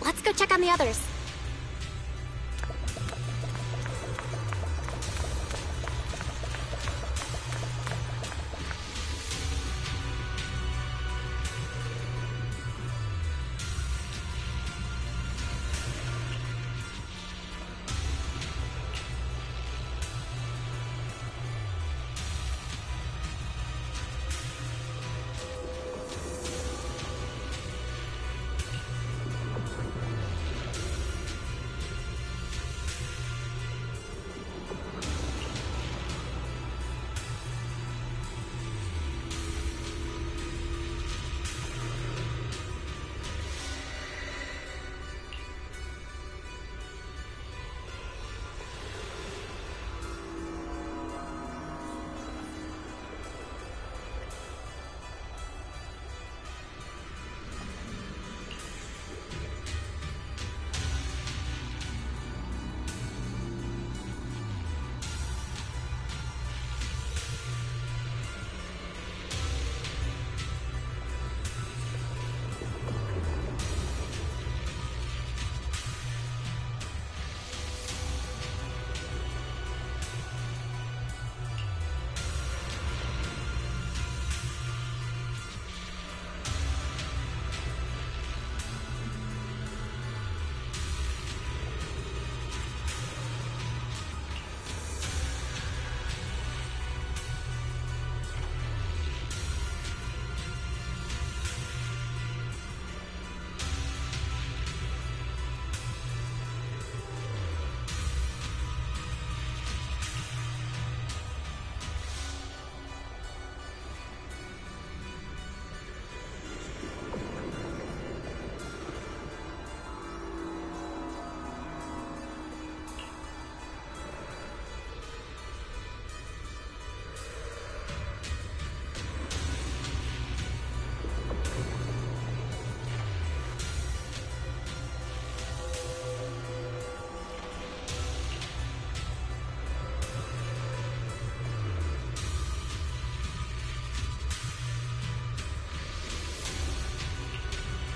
Speaker 1: Let's go check on the others.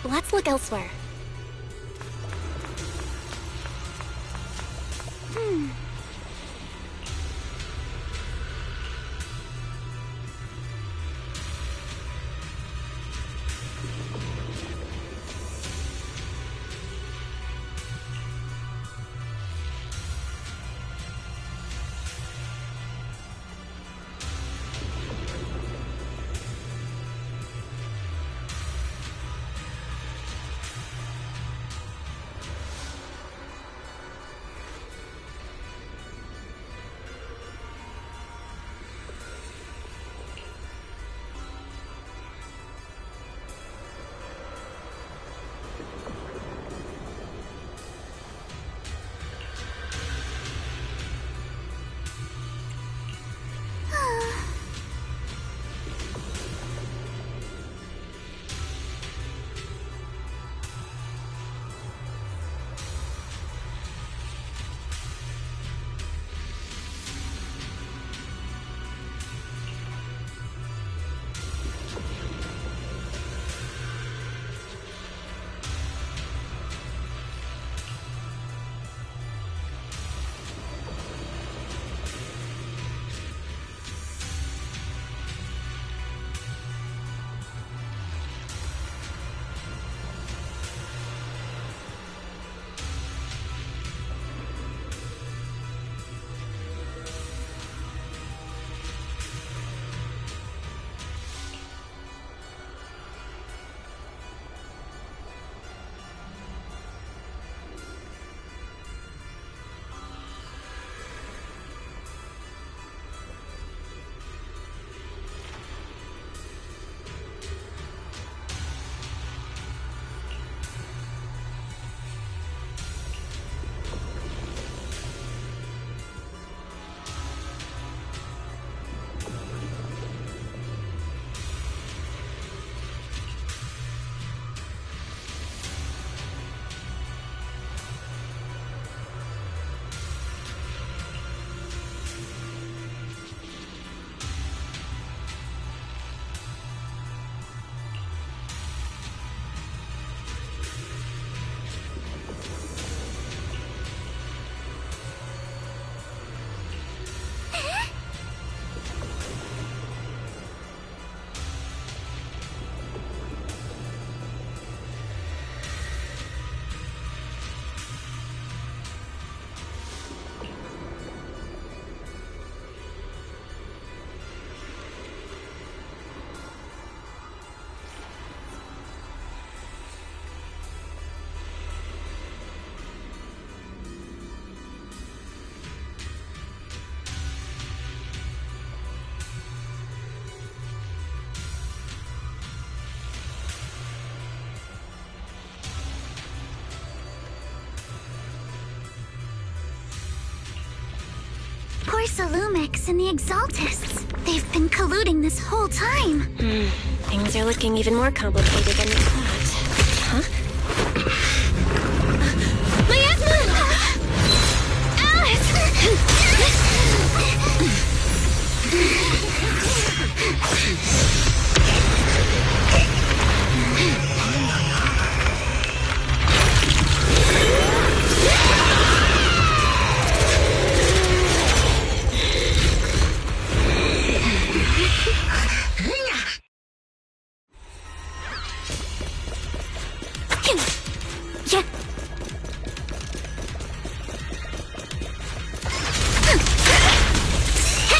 Speaker 1: Let's look elsewhere.
Speaker 10: Corsa Lumix and the Exaltists. They've been colluding this whole time.
Speaker 1: Things are looking even more complicated than we thought. Huh? Miasma!
Speaker 10: Alice!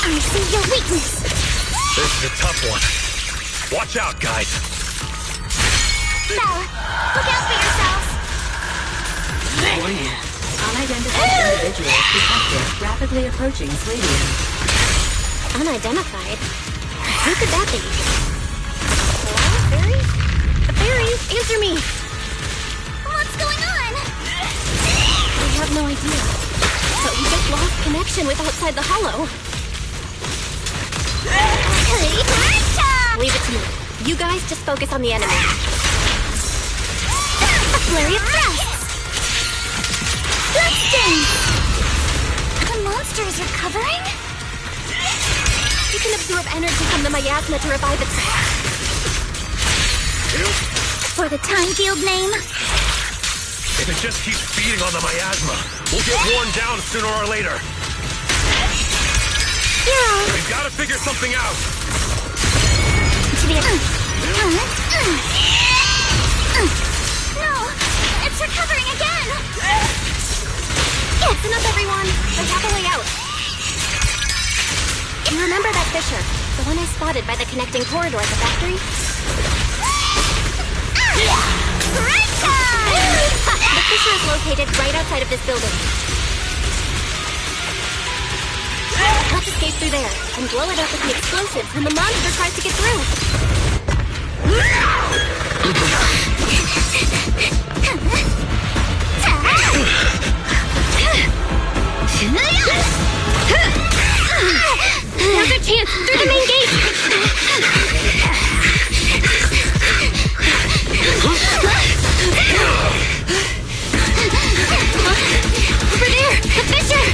Speaker 10: I see your weakness.
Speaker 3: This is a tough one. Watch out, guys.
Speaker 10: Belle, look out for yourselves.
Speaker 4: Warning. Unidentified individuals detected rapidly approaching Swadium.
Speaker 1: Unidentified? Who could that be? Hello, fairy? Fairy, answer me!
Speaker 10: What's going on?
Speaker 1: I have no idea. But we just lost connection with outside the hollow. Leave it to me. You guys just focus on the enemy.
Speaker 10: A flurry of thrusts! Bloodstain! The monster is recovering?
Speaker 1: You can absorb energy from the miasma to revive itself.
Speaker 10: For the time field name?
Speaker 3: If it just keeps feeding on the miasma, we'll get worn down sooner or later.
Speaker 10: Yeah.
Speaker 3: We've got to figure something out.
Speaker 10: No, it's recovering again.
Speaker 1: Listen up, everyone. I have a way out. You remember that fissure? The one I spotted by the connecting corridor at the factory? The fissure is located right outside of this building. Let's escape through there and blow it up with the explosives when the monster tries to get through. Now's our chance! Through the main gate! Over there! The fissure!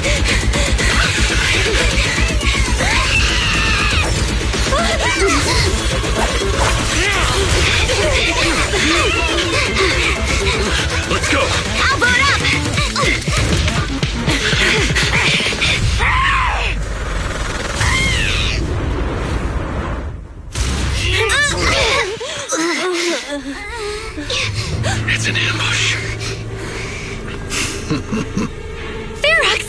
Speaker 3: Let's go!
Speaker 10: I'll boot up!
Speaker 3: It's an ambush.
Speaker 1: Ferox!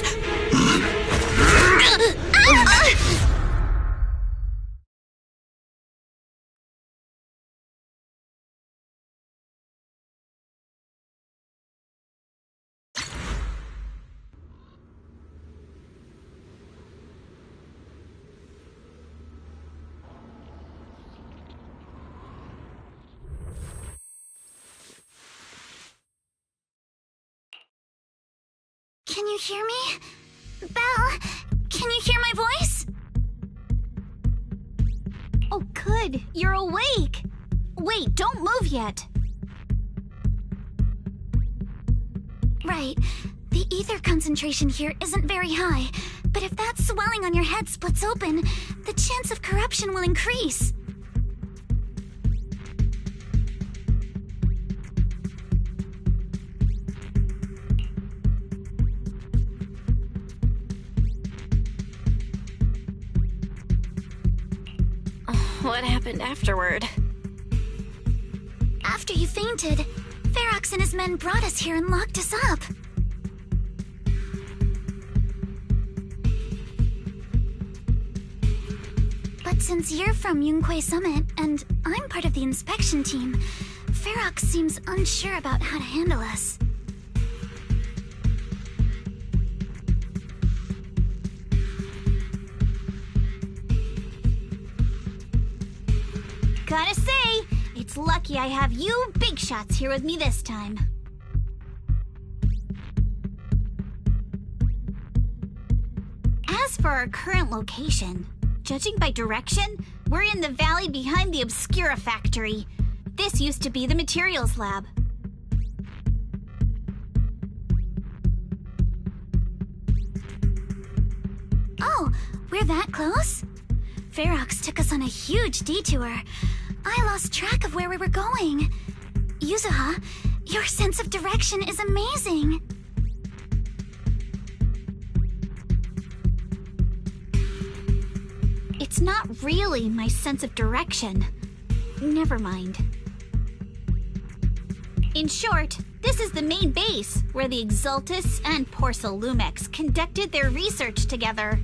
Speaker 10: Can you hear me? Belle, can you hear my voice?
Speaker 2: Oh, good. You're awake. Wait, don't move yet.
Speaker 10: Right. The ether concentration here isn't very high, but if that swelling on your head splits open, the chance of corruption will increase.
Speaker 1: What happened afterward?
Speaker 10: After you fainted, Ferox and his men brought us here and locked us up. But since you're from Yunquei Summit, and I'm part of the inspection team, Ferox seems unsure about how to handle us.
Speaker 2: Gotta say, it's lucky I have you big shots here with me this time.
Speaker 10: As
Speaker 2: As for our current location, judging by direction, we're in the valley behind the Obscura factory. This used to be the materials lab.
Speaker 10: Oh, we're that close? Ferox took us on a huge detour. I lost track of where we were going. Yuzuha, your sense of direction is amazing.
Speaker 2: It's not really my sense of direction. Never mind. In short, this is the main base where the Exultus and Porcel Lumex conducted their research together.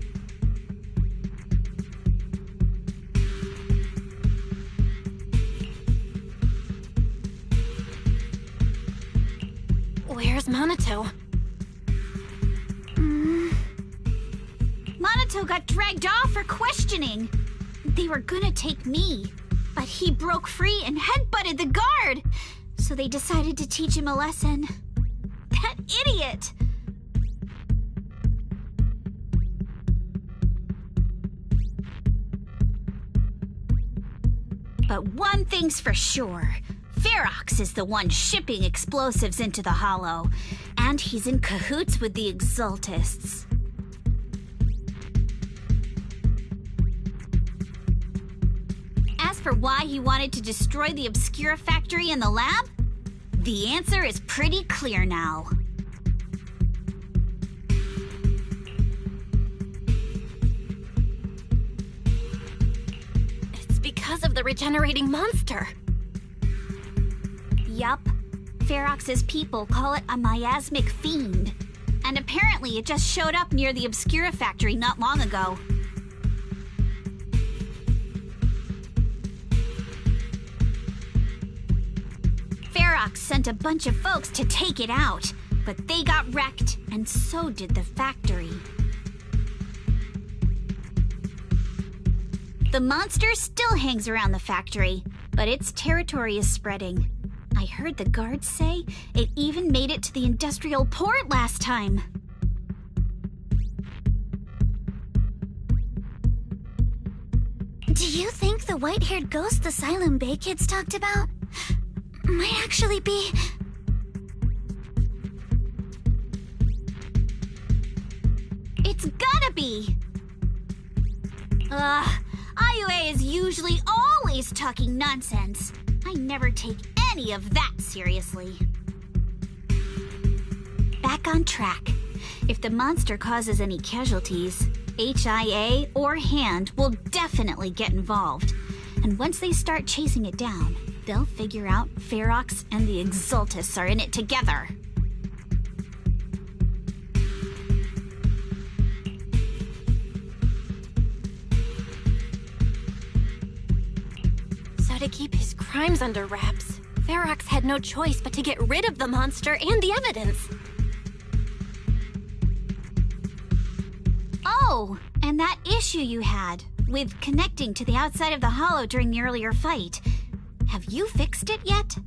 Speaker 1: Where's Monato?
Speaker 2: Monato got dragged off for questioning. They were gonna take me, but he broke free and headbutted the guard. So they decided to teach him a lesson. That idiot! But one thing's for sure. Ferox is the one shipping explosives into the Hollow, and he's in cahoots with the Exultists. As for why he wanted to destroy the Obscura factory and the lab, the answer is pretty clear now.
Speaker 1: It's because of the regenerating monster.
Speaker 2: Yup. Ferox's people call it a miasmic fiend. And apparently it just showed up near the Obscura factory not long ago. Ferox sent a bunch of folks to take it out, but they got wrecked, and so did the factory. The monster still hangs around the factory, but its territory is spreading. I heard the guards say it even made it to the industrial port last time.
Speaker 10: Do you think the white-haired ghost the Xylem Bay kids talked about might actually be...
Speaker 2: It's gotta be! IUA is usually always talking nonsense. I never take any of that seriously. Back on track. If the monster causes any casualties, HIA or Hand will definitely get involved. And once they start chasing it down, they'll figure out Ferox and the Exultus are in it together.
Speaker 1: So to keep his crimes under wraps, Ferox had no choice but to get rid of the monster and the evidence.
Speaker 2: Oh, and that issue you had with connecting to the outside of the Hollow during the earlier fight. Have you fixed it yet?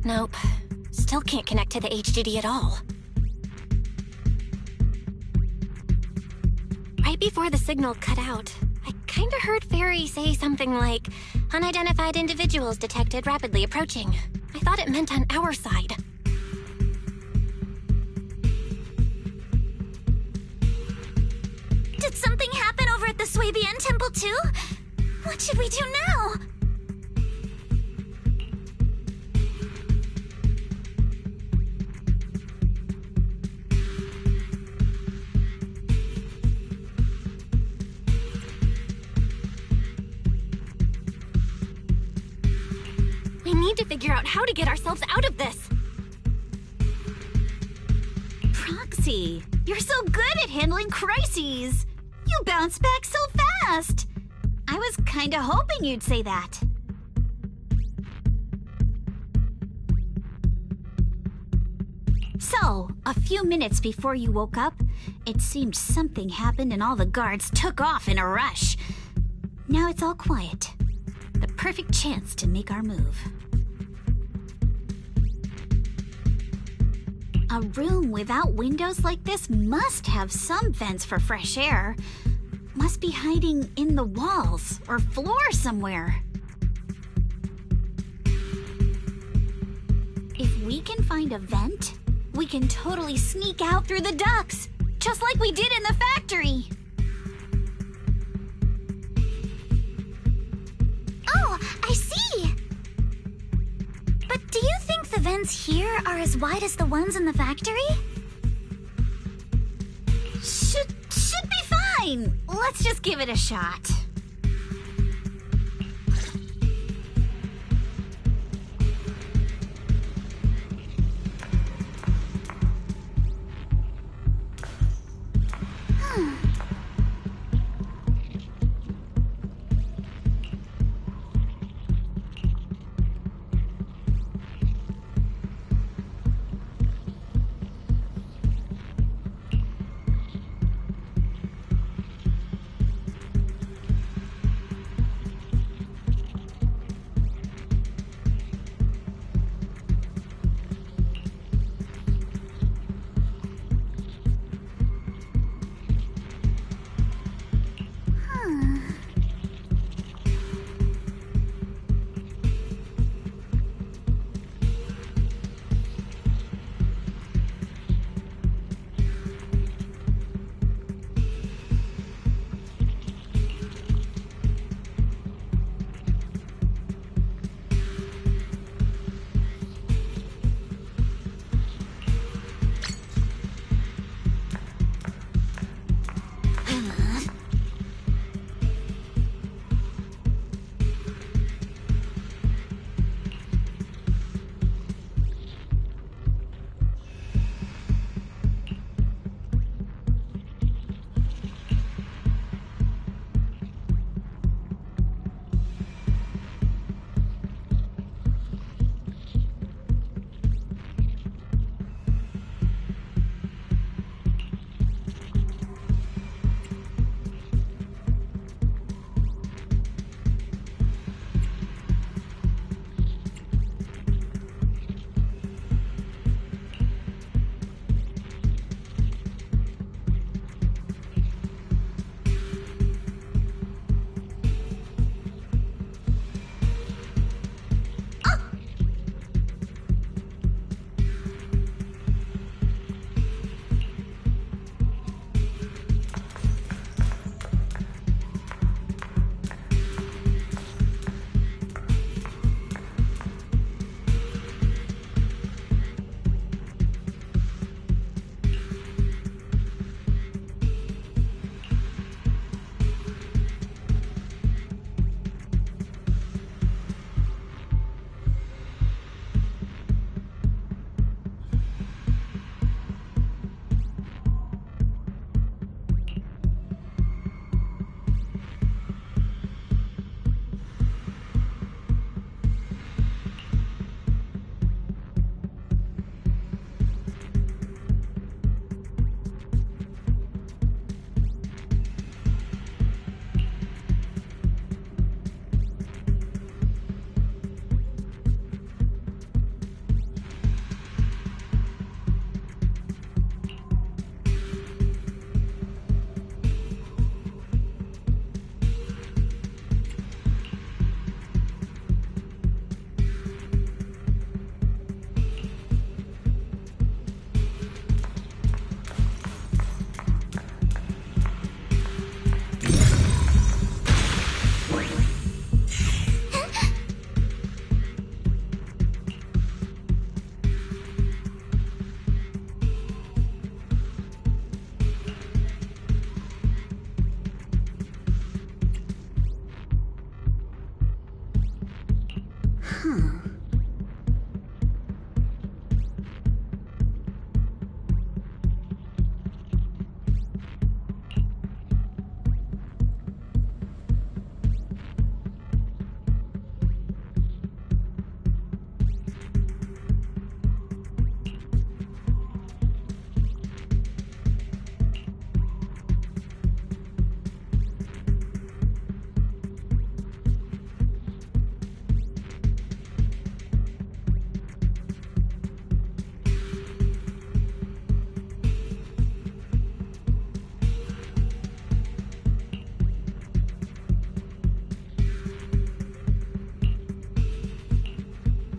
Speaker 1: Nope. Still can't connect to the HDD at all. Right before the signal cut out, I kinda heard Fairy say something like, "Unidentified individuals detected rapidly approaching." I thought it meant on our side.
Speaker 10: Did something happen over at the Swabian Temple too? What should we do now?
Speaker 1: We need to figure out how to get ourselves out of this.
Speaker 2: Proxy, you're so good at handling crises. You bounce back so fast. I was kinda hoping you'd say that. So, a few minutes before you woke up, it seemed something happened and all the guards took off in a rush. Now it's all quiet. The perfect chance to make our move. A room without windows like this must have some vents for fresh air. Must be hiding in the walls or floor somewhere. If we can find a vent, we can totally sneak out through the ducts, just like we did in the factory.
Speaker 10: Oh, I see! But do you think the vents here are as wide as the ones in the factory?
Speaker 2: Should be fine. Let's just give it a shot.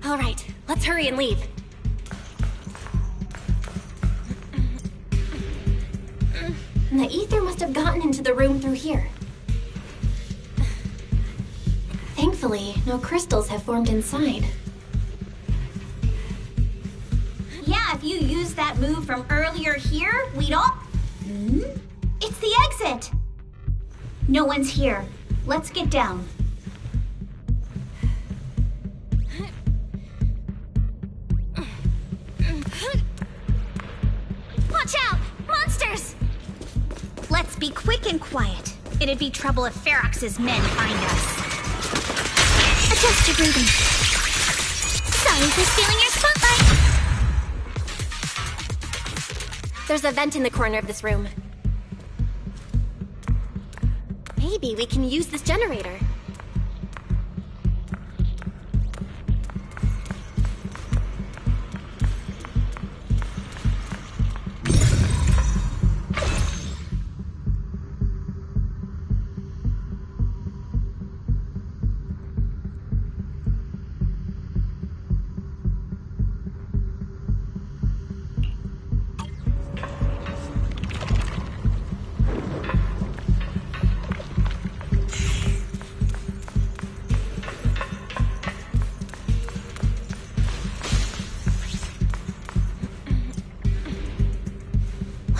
Speaker 1: All right, let's hurry and leave. The ether must have gotten into the room through here. Thankfully, no crystals have formed inside.
Speaker 2: Yeah, if you used that move from earlier here, we'd all... It's the exit! No one's here. Let's get down.
Speaker 10: Watch out! Monsters!
Speaker 2: Let's be quick and quiet. It'd be trouble if Ferox's men find us.
Speaker 10: Adjust your breathing. Sorry for stealing your spotlight.
Speaker 1: There's a vent in the corner of this room. Maybe we can use this generator.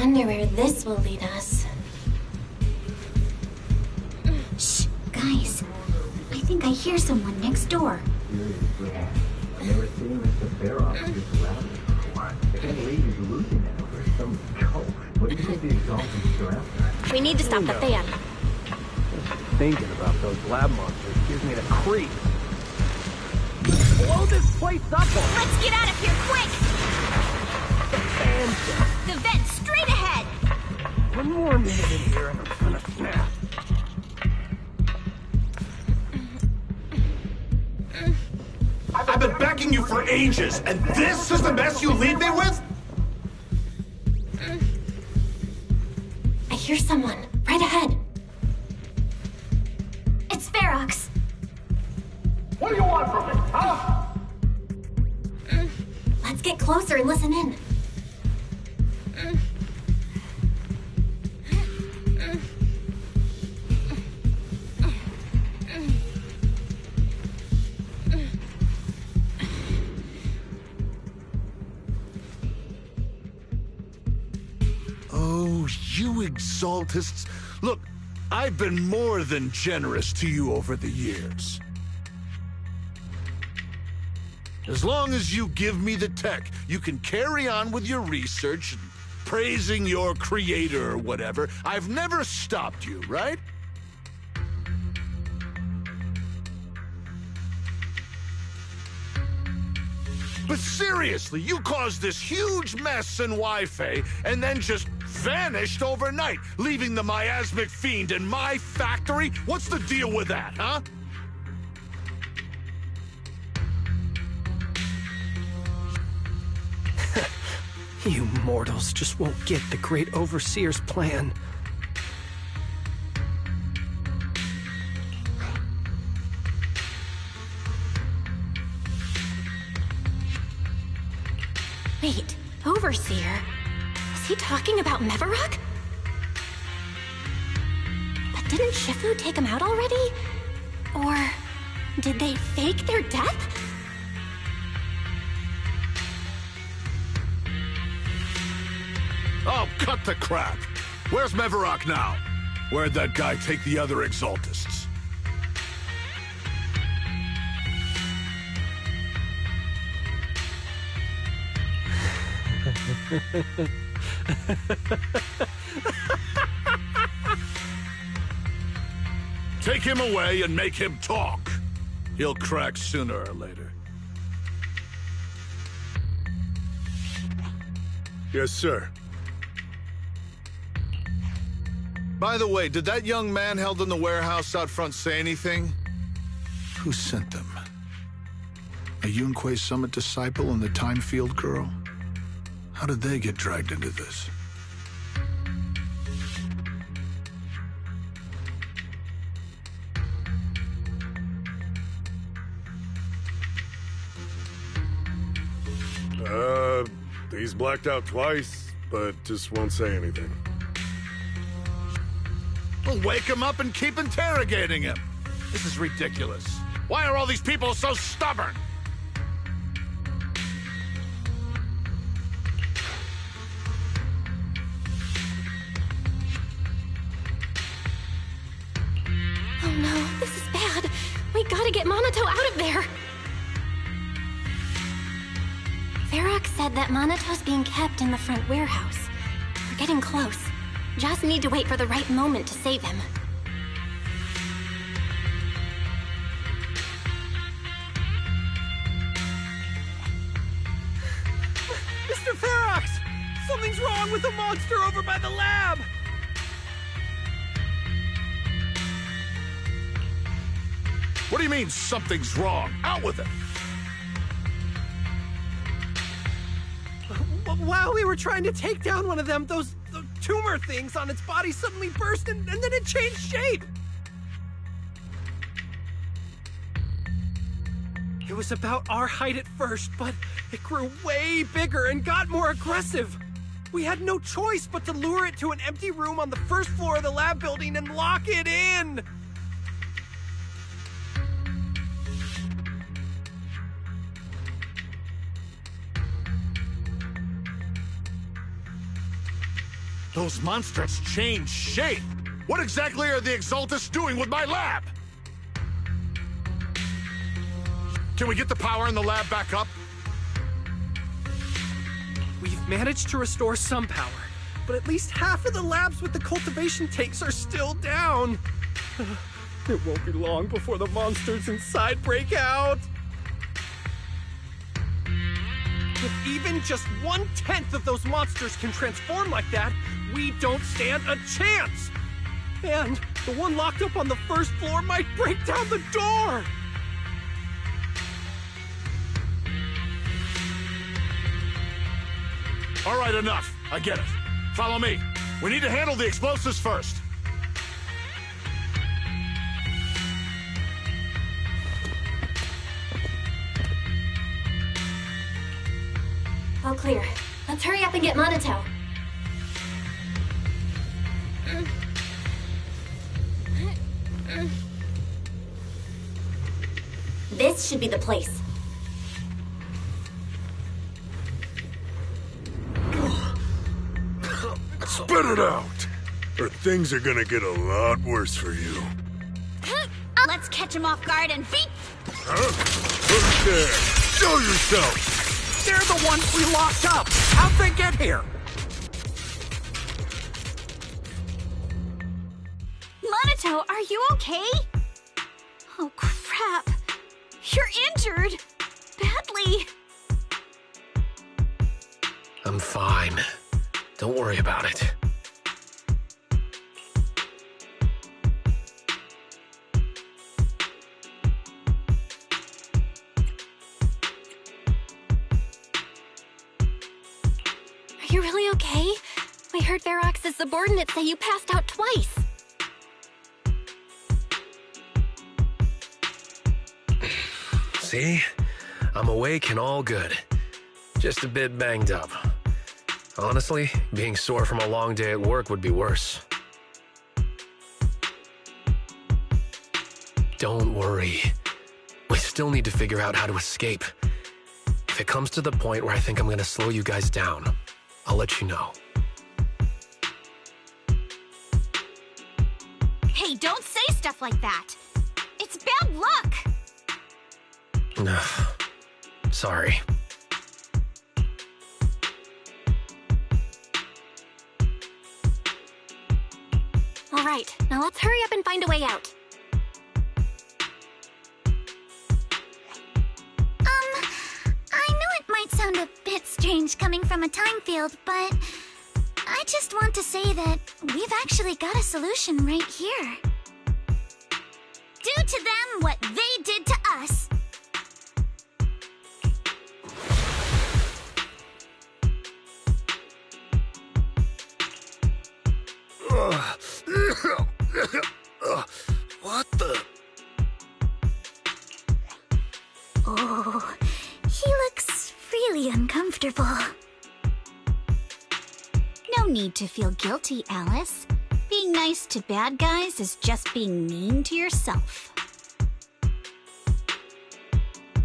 Speaker 1: Wonder where this will lead us.
Speaker 2: Shh, guys. I think I hear someone next door.
Speaker 11: I've never seen Mr. Ferox use loud before. I can't believe he's losing it over some joke. What do you think the exalted are after?
Speaker 1: We need to stop the fan.
Speaker 11: Thinking about those lab monsters gives me the creep. Blow this place up!
Speaker 2: Let's get out of here, quick! The vent straight ahead!
Speaker 11: One more minute in here and I'm gonna snap.
Speaker 12: I've been backing you for ages, and this is the mess you leave me with?
Speaker 1: I hear someone right ahead.
Speaker 10: It's Ferox.
Speaker 12: What do you want from me, huh?
Speaker 1: Let's get closer and listen in.
Speaker 13: Oh, you exaltists. Look, I've been more than generous to you over the years. As long as you give me the tech, you can carry on with your research and praising your creator or whatever. I've never stopped you, right? But seriously, you caused this huge mess in Wi-Fi and then just vanished overnight, leaving the miasmic fiend in my factory? What's the deal with that, huh?
Speaker 11: You mortals just won't get the Great Overseer's plan.
Speaker 1: Wait, Overseer? Is he talking about Mevarok? But didn't Shifu take him out already? Or did they fake their death?
Speaker 13: Oh, cut the crap. Where's Mevarok now? Where'd that guy take the other exaltists? Take him away and make him talk. He'll crack sooner or later. Yes, sir. By the way, did that young man held in the warehouse out front say anything? Who sent them? A Yunquei Summit disciple and the Time Field girl? How did they get dragged into this?
Speaker 12: He's blacked out twice, but just won't say anything.
Speaker 13: Well, wake him up and keep interrogating him. This is ridiculous. Why are all these people so stubborn?
Speaker 1: Oh no, this is bad. We gotta get Monato out of there. Ferox said that Monato's being kept in the front warehouse. We're getting close. Just need to wait for the right moment to save him.
Speaker 14: Mr. Ferox! Something's wrong with the monster over by the lab!
Speaker 13: What do you mean, something's wrong? Out with it!
Speaker 14: While we were trying to take down one of them, those tumor things on its body suddenly burst and then it changed shape! It was about our height at first, but it grew way bigger and got more aggressive. We had no choice but to lure it to an empty room on the first floor of the lab building and lock it in!
Speaker 13: Those monsters changed shape! What exactly are the Exaltus doing with my lab? Can we get the power in the lab back up?
Speaker 14: We've managed to restore some power, but at least half of the labs with the cultivation tanks are still down. It won't be long before the monsters inside break out. If even just 1/10 of those monsters can transform like that, we don't stand a chance! And the one locked up on the first floor might break down the door!
Speaker 13: All right, enough. I get it. Follow me. We need to handle the explosives first.
Speaker 1: All clear. Let's hurry up and get Monato. This should be the place.
Speaker 12: Spit it out, or things are gonna get a lot worse for you.
Speaker 2: Let's catch him off guard and beat...
Speaker 12: Huh? Who's there? Show yourself!
Speaker 14: They're the ones we locked up! How'd they get here?
Speaker 2: Monato, are you okay? Oh, crap. You're injured. Badly.
Speaker 3: I'm fine. Don't worry about it.
Speaker 1: Are you really okay? We heard Ferox's subordinates say you passed out twice.
Speaker 3: See? I'm awake and all good. Just a bit banged up. Honestly, being sore from a long day at work would be worse. Don't worry. We still need to figure out how to escape. If it comes to the point where I think I'm gonna slow you guys down, I'll let you know.
Speaker 2: Hey, don't say stuff like that. It's bad luck.
Speaker 3: Sorry.
Speaker 1: All right, now let's hurry up and find a way out.
Speaker 10: I know it might sound a bit strange coming from a time field, but I just want to say that we've actually got a solution right here. Do to them what they did to us.
Speaker 3: What the?
Speaker 10: Oh, he looks really very uncomfortable.
Speaker 2: No need to feel guilty, Alice. Being nice to bad guys is just being mean to yourself.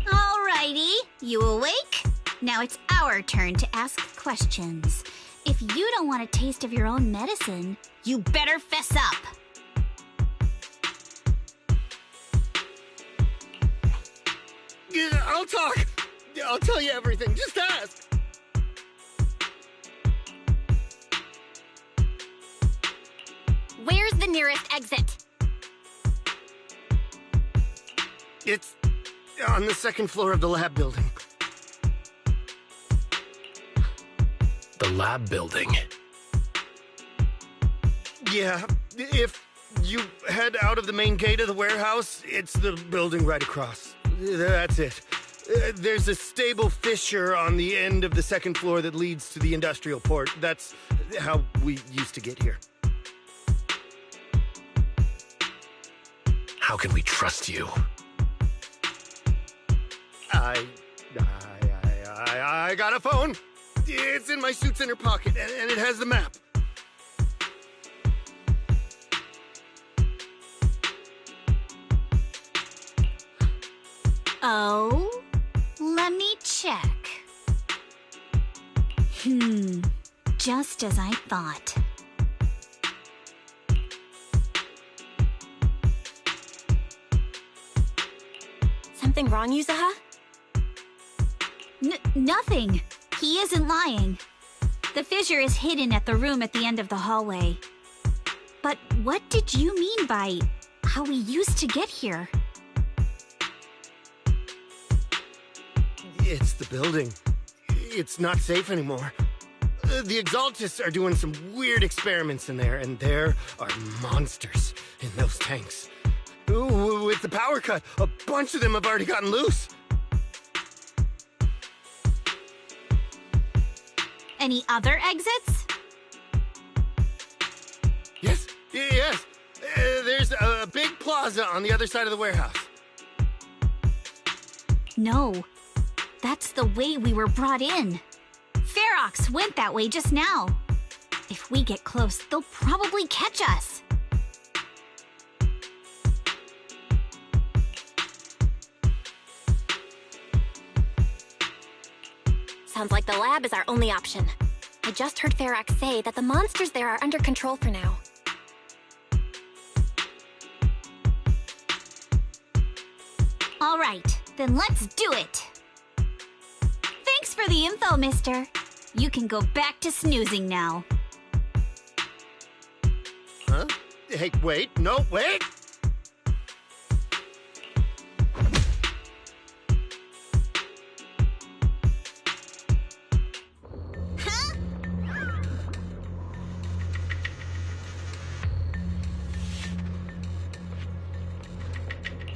Speaker 2: Alrighty, you awake? Now it's our turn to ask questions. If you don't want a taste of your own medicine, you better fess up.
Speaker 15: I'll talk. I'll tell you everything. Just ask.
Speaker 1: Where's the nearest exit?
Speaker 15: It's on the second floor of the lab building.
Speaker 3: The lab building?
Speaker 15: Yeah, if you head out of the main gate of the warehouse, it's the building right across. That's it. There's a stable fissure on the end of the second floor that leads to the industrial port. That's how we used to get here.
Speaker 3: How can we trust you?
Speaker 15: I got a phone. It's in my suit's inner pocket, and it has the map.
Speaker 2: Oh, let me check. Just as I thought.
Speaker 1: Something wrong, Yuzuha?
Speaker 2: Nothing. He isn't lying. The fissure is hidden at the room at the end of the hallway. But what did you mean by how we used to get here?
Speaker 15: It's the building. It's not safe anymore. The Exaltists are doing some weird experiments in there, and there are monsters in those tanks. Ooh, with the power cut, a bunch of them have already gotten loose.
Speaker 2: Any other exits?
Speaker 15: Yes. There's a big plaza on the other side of the warehouse.
Speaker 2: No. That's the way we were brought in. Ferox went that way just now. If we get close, they'll probably catch us.
Speaker 1: Sounds like the lab is our only option. I just heard Ferox say that the monsters there are under control for now.
Speaker 2: All right, then let's do it. Thanks for the info, mister. You can go back to snoozing now.
Speaker 15: Huh? Hey, wait. No, wait!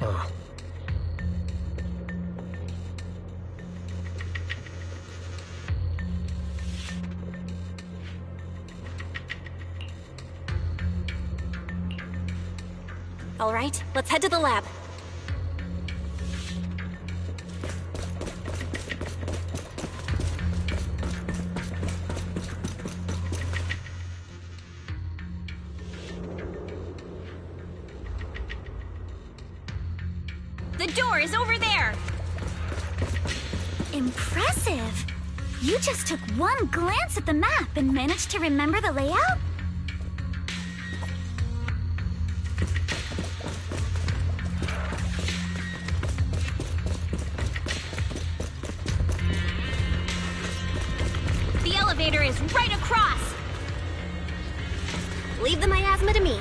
Speaker 3: Oh.
Speaker 1: All right, let's head to the lab.
Speaker 2: The door is over there!
Speaker 10: Impressive! You just took one glance at the map and managed to remember the layout?
Speaker 2: The elevator is right across!
Speaker 1: Leave the miasma to me.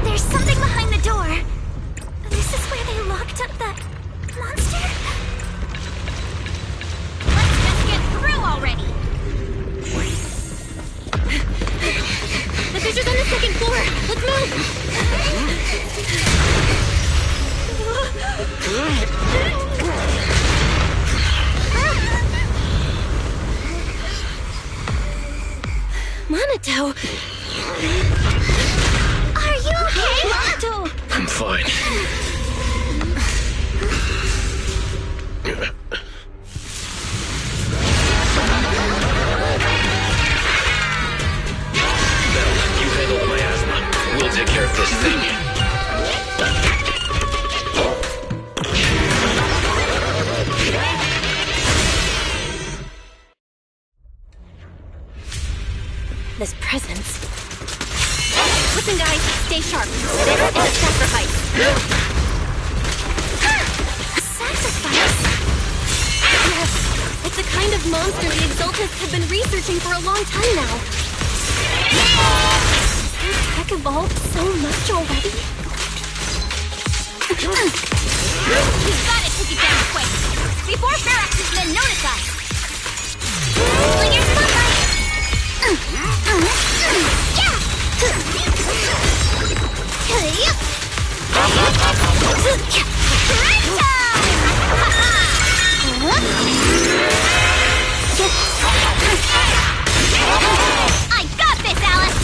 Speaker 10: There's something behind the door. This is where they locked up the monster?
Speaker 2: Let's just get through already!
Speaker 1: The fissure's on the second floor. Let's move! Monato!
Speaker 10: Are you okay, Monato?
Speaker 3: I'm fine.
Speaker 1: this presence. Listen, guys, stay sharp. This is a sacrifice. A sacrifice? Yes, it's a kind of monster the Exaltists have been researching for a long time now. Has this tech evolved so much already?
Speaker 2: We've got to take it down quick, before Ferox's men notice us. Pulling your spotlight. I got this, Alice!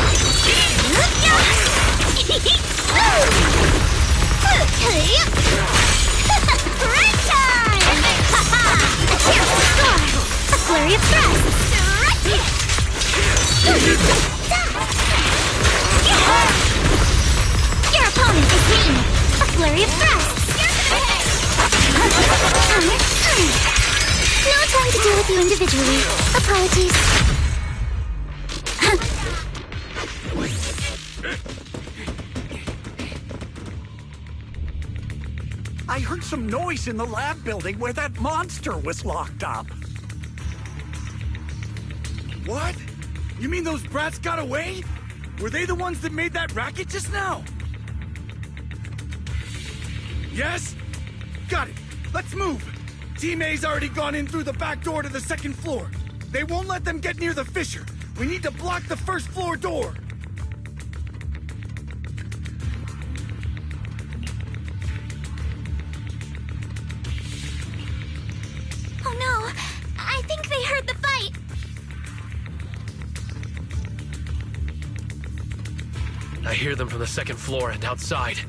Speaker 2: Run time! A flurry of thrusts! Your opponent is me! A flurry of thrusts! No time to deal with you individually. Apologies.
Speaker 16: I heard some noise in the lab building where that monster was locked up.
Speaker 9: What? You mean those brats got away? Were they the ones that made that racket just now? Yes? Got it. Let's move. Team A's already gone in through the back door to the second floor. They won't let them get near the fissure. We need to block the first floor door.
Speaker 10: Oh no! I think they heard the fight!
Speaker 3: I hear them from the second floor and outside.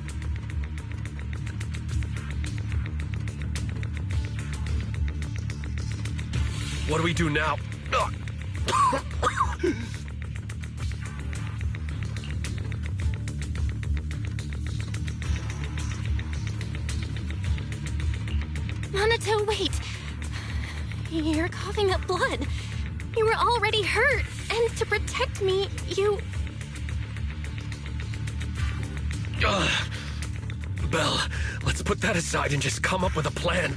Speaker 3: What do we do now?
Speaker 1: Minato, wait. You're coughing up blood. You were already hurt, and to protect me, you...
Speaker 3: Belle, let's put that aside and just come up with a plan.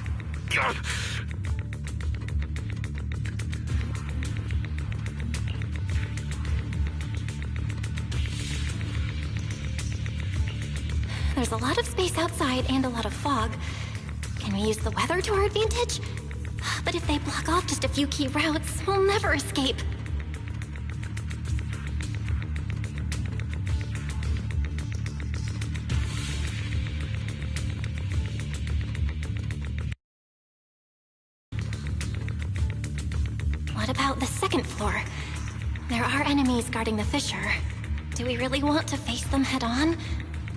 Speaker 1: There's a lot of space outside and a lot of fog. Can we use the weather to our advantage? But if they block off just a few key routes, we'll never escape. What about the second floor? There are enemies guarding the fissure. Do we really want to face them head-on?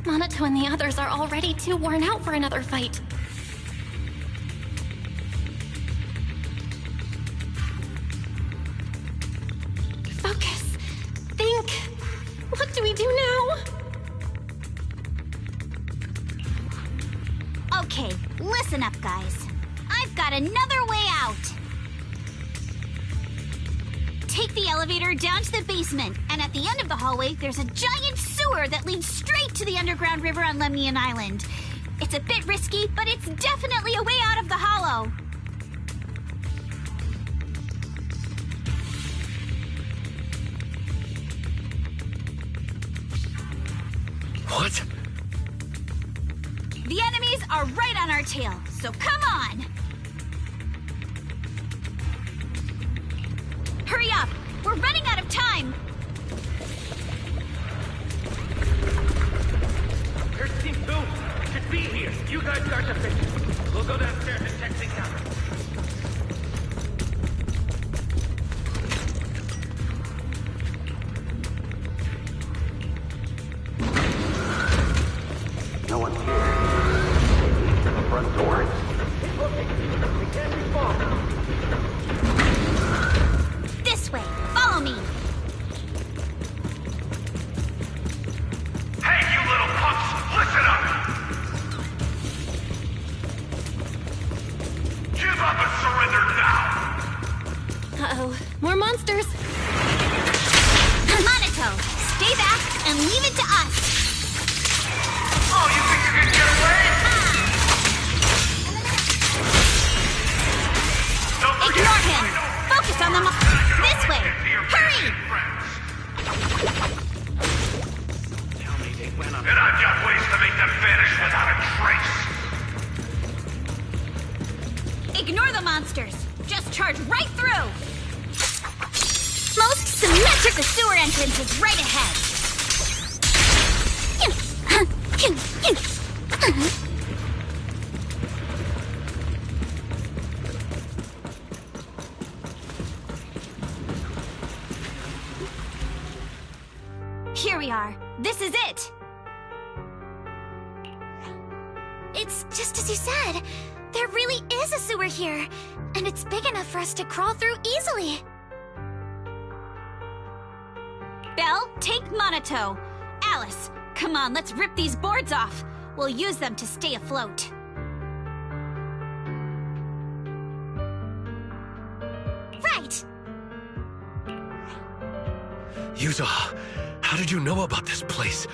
Speaker 1: Minato and the others are already too worn out for another fight. Focus. Think. What do we do now?
Speaker 2: Okay, listen up, guys. I've got another way out. Take the elevator down to the basement, and at the end of the hallway, there's a giant sewer that leads straight to the underground river on Lemnian Island. It's a bit risky, but it's definitely a way out of the hollow.
Speaker 3: What?
Speaker 2: The enemies are right on our tail, so come on! Hurry up! We're running out of time!
Speaker 12: There's Team 2! Should be here! You guys guard the fissure. We'll go downstairs and check things out.
Speaker 11: No one's here. To the front door.
Speaker 12: Keep looking. We can't be far.
Speaker 2: This way! Follow me!
Speaker 12: Hey, you little punks! Listen up!
Speaker 2: monsters! Just charge right through! Most symmetric sewer entrance is right ahead! Here we are. This is it!
Speaker 10: It's just as you said. There really is a sewer here, and it's big enough for us to crawl through easily.
Speaker 2: Belle, take Monato. Alice, come on, let's rip these boards off. We'll use them to stay afloat.
Speaker 10: Right!
Speaker 3: Yuza, how did you know about this place?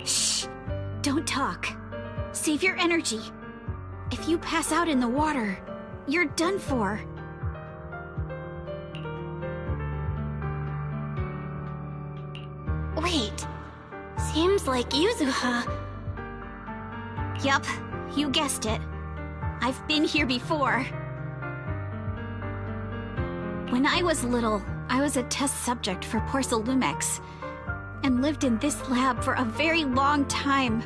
Speaker 2: Shh! Don't talk. Save your energy. If you pass out in the water, you're done for.
Speaker 1: Wait. Seems like Yuzuha.
Speaker 2: Yup, you guessed it. I've been here before. When I was little, I was a test subject for Porcelumex, and lived in this lab for a very long time.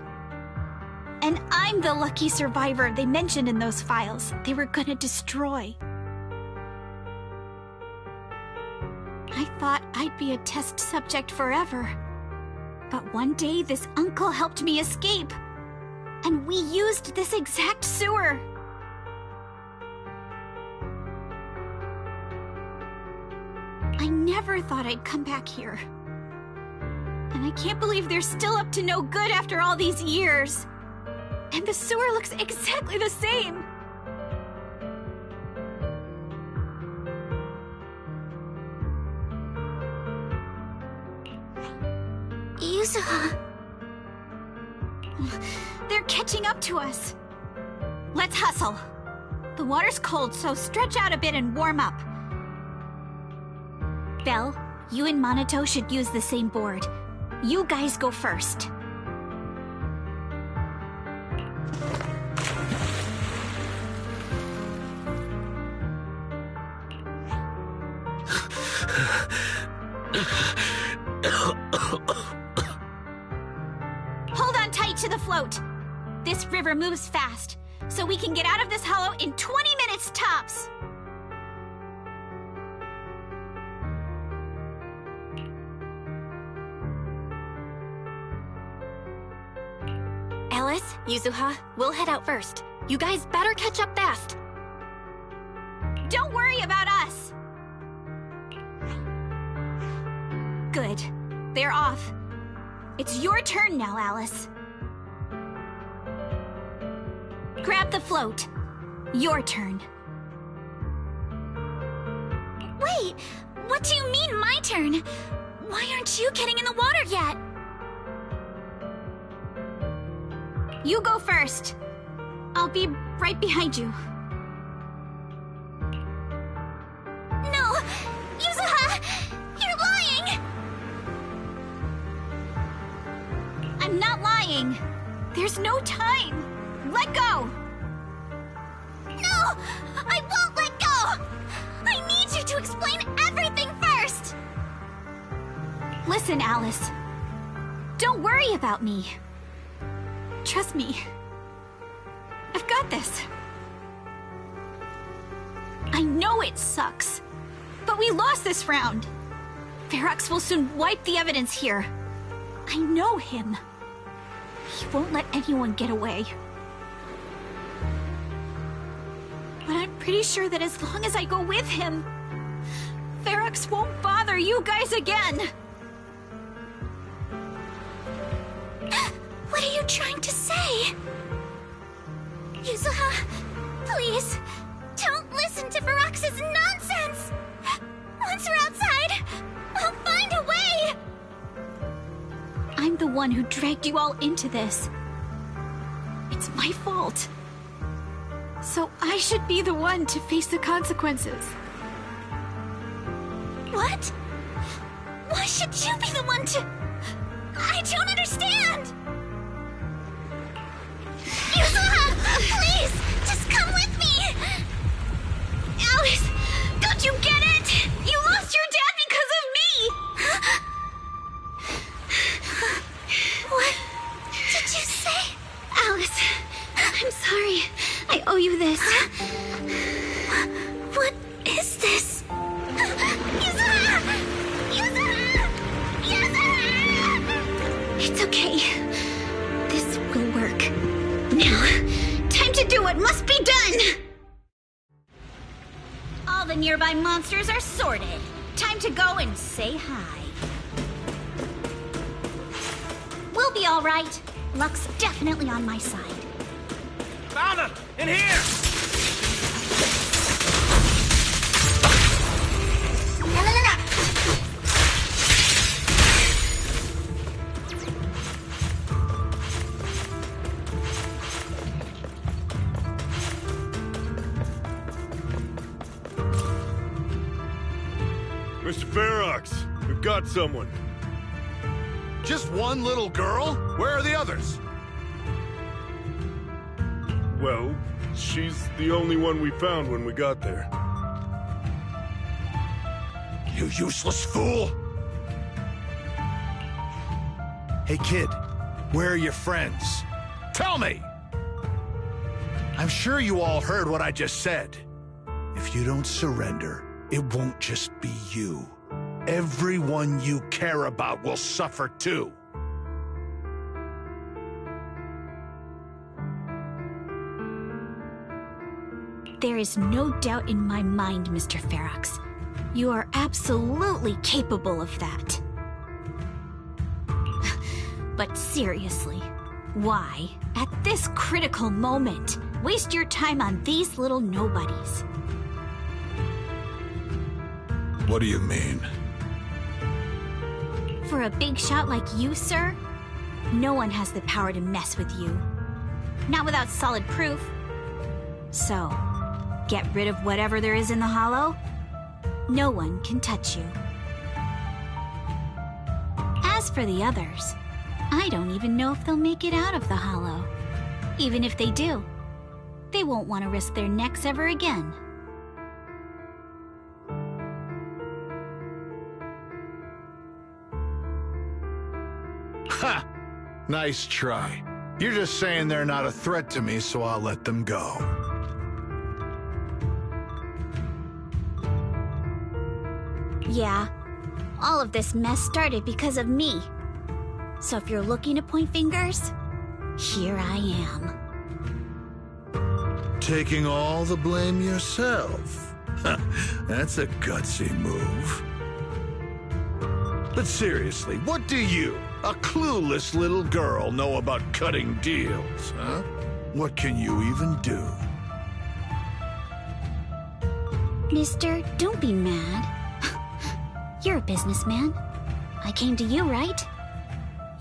Speaker 2: And I'm the lucky survivor they mentioned in those files they were gonna destroy. I thought I'd be a test subject forever. But one day this uncle helped me escape. And we used this exact sewer. I never thought I'd come back here. And I can't believe they're still up to no good after all these years. And the sewer looks exactly the same.
Speaker 10: Yuzuha.
Speaker 2: They're catching up to us. Let's hustle. The water's cold, so stretch out a bit and warm up. Belle, you and Monato should use the same board. You guys go first. Hold on tight to the float. This river moves fast, so we can get out of this hollow in 20 minutes tops.
Speaker 1: Alice, Yuzuha, we'll head out first. You guys better catch up fast.
Speaker 2: Don't worry about us. Good. They're off. It's your turn now, Alice. Grab the float. Your turn.
Speaker 10: Wait, what do you mean my turn? Why aren't you getting in the water yet?
Speaker 2: You go first. I'll be right behind you.
Speaker 10: No! Yuzuha! You're lying!
Speaker 2: I'm not lying. There's no time. Let go!
Speaker 10: No! I won't let go! I need you to explain everything first!
Speaker 2: Listen, Alice. Don't worry about me. Trust me. I've got this. I know it sucks, but we lost this round. Ferox will soon wipe the evidence here. I know him. He won't let anyone get away. But I'm pretty sure that as long as I go with him, Ferox won't bother you guys again.
Speaker 10: What are you trying to say? Yuzuha, please, don't listen to Ferox's nonsense! Once we're outside, we'll find a way!
Speaker 2: I'm the one who dragged you all into this. It's my fault. So I should be the one to face the consequences.
Speaker 10: What? Why should you be the one to... I don't understand! Yuzuha, please! you this. What is this? It's okay. This will work. Now, time to do what must be done!
Speaker 2: All the nearby monsters are sorted. Time to go and say hi. We'll be all right. Luck's definitely on my side.
Speaker 14: Found him! In here!
Speaker 17: Mr. Ferox, we've got someone.
Speaker 13: Just one little girl? Where are the others?
Speaker 17: Well, she's the only one we found when we got there.
Speaker 13: You useless fool! Hey kid, where are your friends? Tell me! I'm sure you all heard what I just said. If you don't surrender, it won't just be you. Everyone you care about will suffer too.
Speaker 2: There is no doubt in my mind, Mr. Ferox. You are absolutely capable of that. But seriously, why, at this critical moment, waste your time on these little nobodies?
Speaker 13: What do you mean?
Speaker 2: For a big shot like you, sir, no one has the power to mess with you. Not without solid proof. So, get rid of whatever there is in the hollow. No one can touch you. As for the others, I don't even know if they'll make it out of the hollow. Even if they do, they won't want to risk their necks ever again.
Speaker 13: Ha! Nice try. You're just saying they're not a threat to me, so I'll let them go.
Speaker 2: Yeah, all of this mess started because of me. So if you're looking to point fingers, here I am.
Speaker 13: Taking all the blame yourself. That's a gutsy move. But seriously, what do you, a clueless little girl, know about cutting deals, huh? What can you even do?
Speaker 2: Mister, don't be mad. You're a businessman. I came to you, right?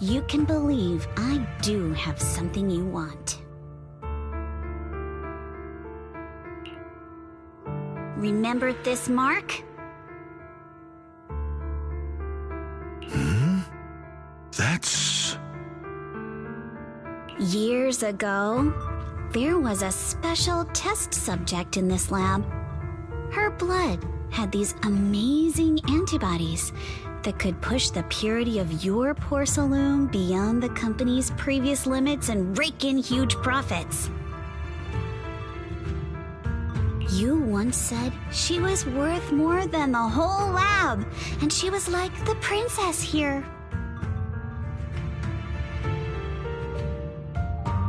Speaker 2: You can believe I do have something you want. Remember this mark?
Speaker 13: That's...
Speaker 2: Years ago, there was a special test subject in this lab. Her blood had these amazing antibodies that could push the purity of your porcelain beyond the company's previous limits and rake in huge profits. You once said she was worth more than the whole lab, and she was like the princess here.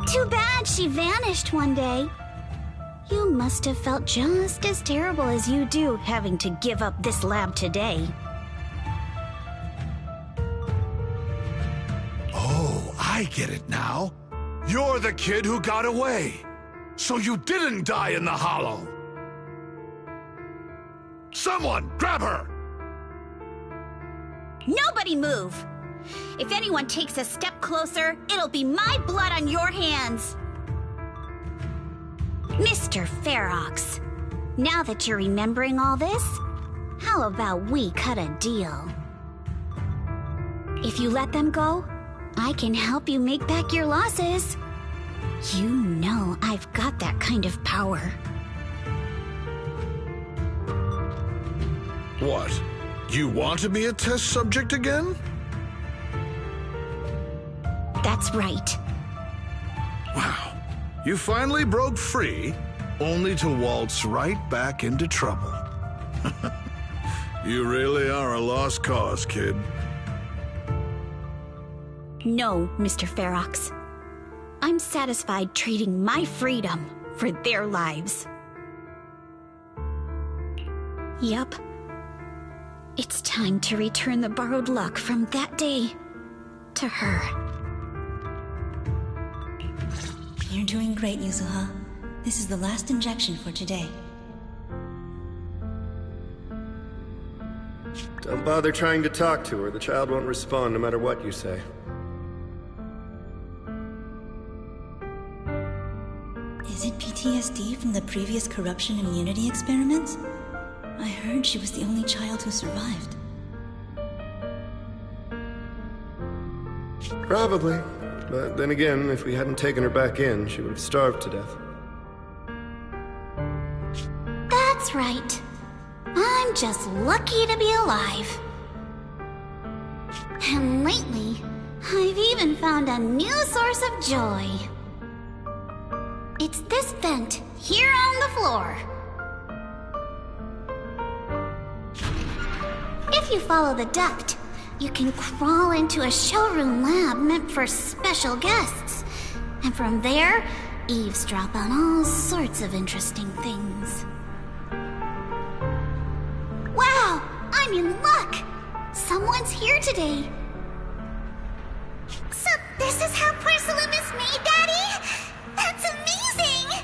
Speaker 2: Too bad she vanished one day. You must have felt just as terrible as you do having to give up this lab today.
Speaker 13: Oh, I get it now. You're the kid who got away. So you didn't die in the hollow. Someone, grab her!
Speaker 2: Nobody move! If anyone takes a step closer, it'll be my blood on your hands! Mr. Ferox, now that you're remembering all this, how about we cut a deal? If you let them go, I can help you make back your losses. You know I've got that kind of power.
Speaker 13: What? You want to be a test subject again?
Speaker 2: That's right.
Speaker 13: Wow. You finally broke free? only to waltz right back into trouble. You really are a lost cause, kid.
Speaker 2: No, Mr. Ferox. I'm satisfied trading my freedom for their lives. Yup. It's time to return the borrowed luck from that day to her.
Speaker 18: You're doing great, Yuzuha. This is the last injection for today.
Speaker 15: Don't bother trying to talk to her. The child won't respond no matter what you say.
Speaker 18: Is it PTSD from the previous corruption immunity experiments? I heard she was the only child who survived.
Speaker 15: Probably. But then again, if we hadn't taken her back in, she would have starved to death.
Speaker 10: That's right. I'm just lucky to be alive. And lately, I've even found a new source of joy. It's this vent here on the floor. If you follow the duct, you can crawl into a showroom lab meant for special guests. And from there, eavesdrop on all sorts of interesting things. Wow! I'm in luck! Someone's here today. So this is how porcelain is made, Daddy? That's amazing!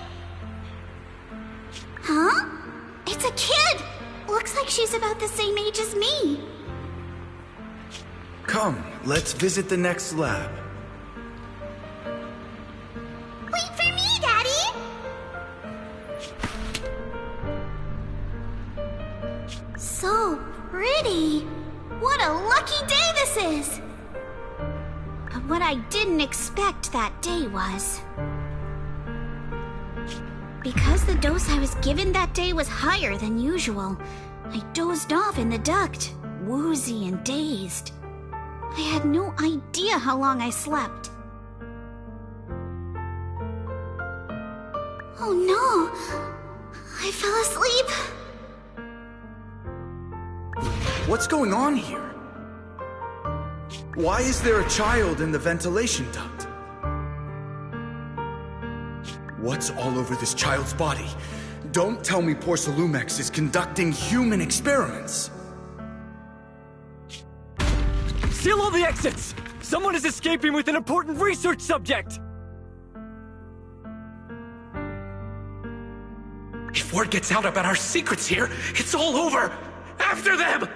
Speaker 10: Huh? It's a kid! Looks like she's about the same age as me.
Speaker 9: Come, let's visit the next lab.
Speaker 10: Wait for me, Daddy! So pretty. What a lucky day this is!
Speaker 2: But what I didn't expect that day was... because the dose I was given that day was higher than usual, I dozed off in the duct, woozy and dazed. I had no idea how long I slept.
Speaker 10: Oh no! I fell asleep.
Speaker 9: What's going on here? Why is there a child in the ventilation duct? What's all over this child's body? Don't tell me Porcelumex is conducting human experiments.
Speaker 14: Seal all the exits! Someone is escaping with an important research subject!
Speaker 12: If word gets out about our secrets here, it's all over! After them!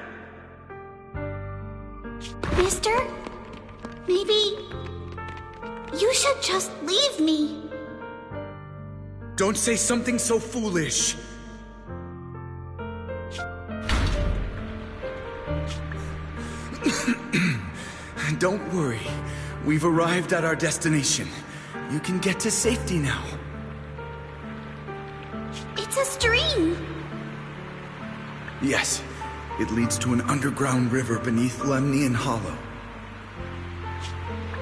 Speaker 10: Mister? Maybe... you should just leave me.
Speaker 9: Don't say something so foolish. Don't worry. We've arrived at our destination. You can get to safety now.
Speaker 10: It's a stream.
Speaker 9: Yes, it leads to an underground river beneath Lemnian Hollow.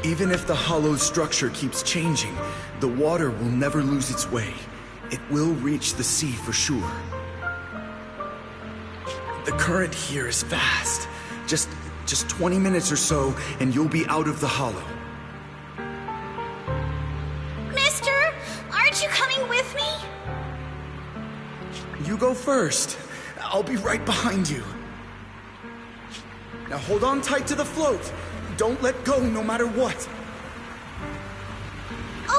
Speaker 9: Even if the hollow's structure keeps changing, the water will never lose its way. It will reach the sea for sure. The current here is fast. Just 20 minutes or so, and you'll be out of the hollow.
Speaker 10: Mister, aren't you coming with me?
Speaker 9: You go first. I'll be right behind you. Now hold on tight to the float. Don't let go no matter what.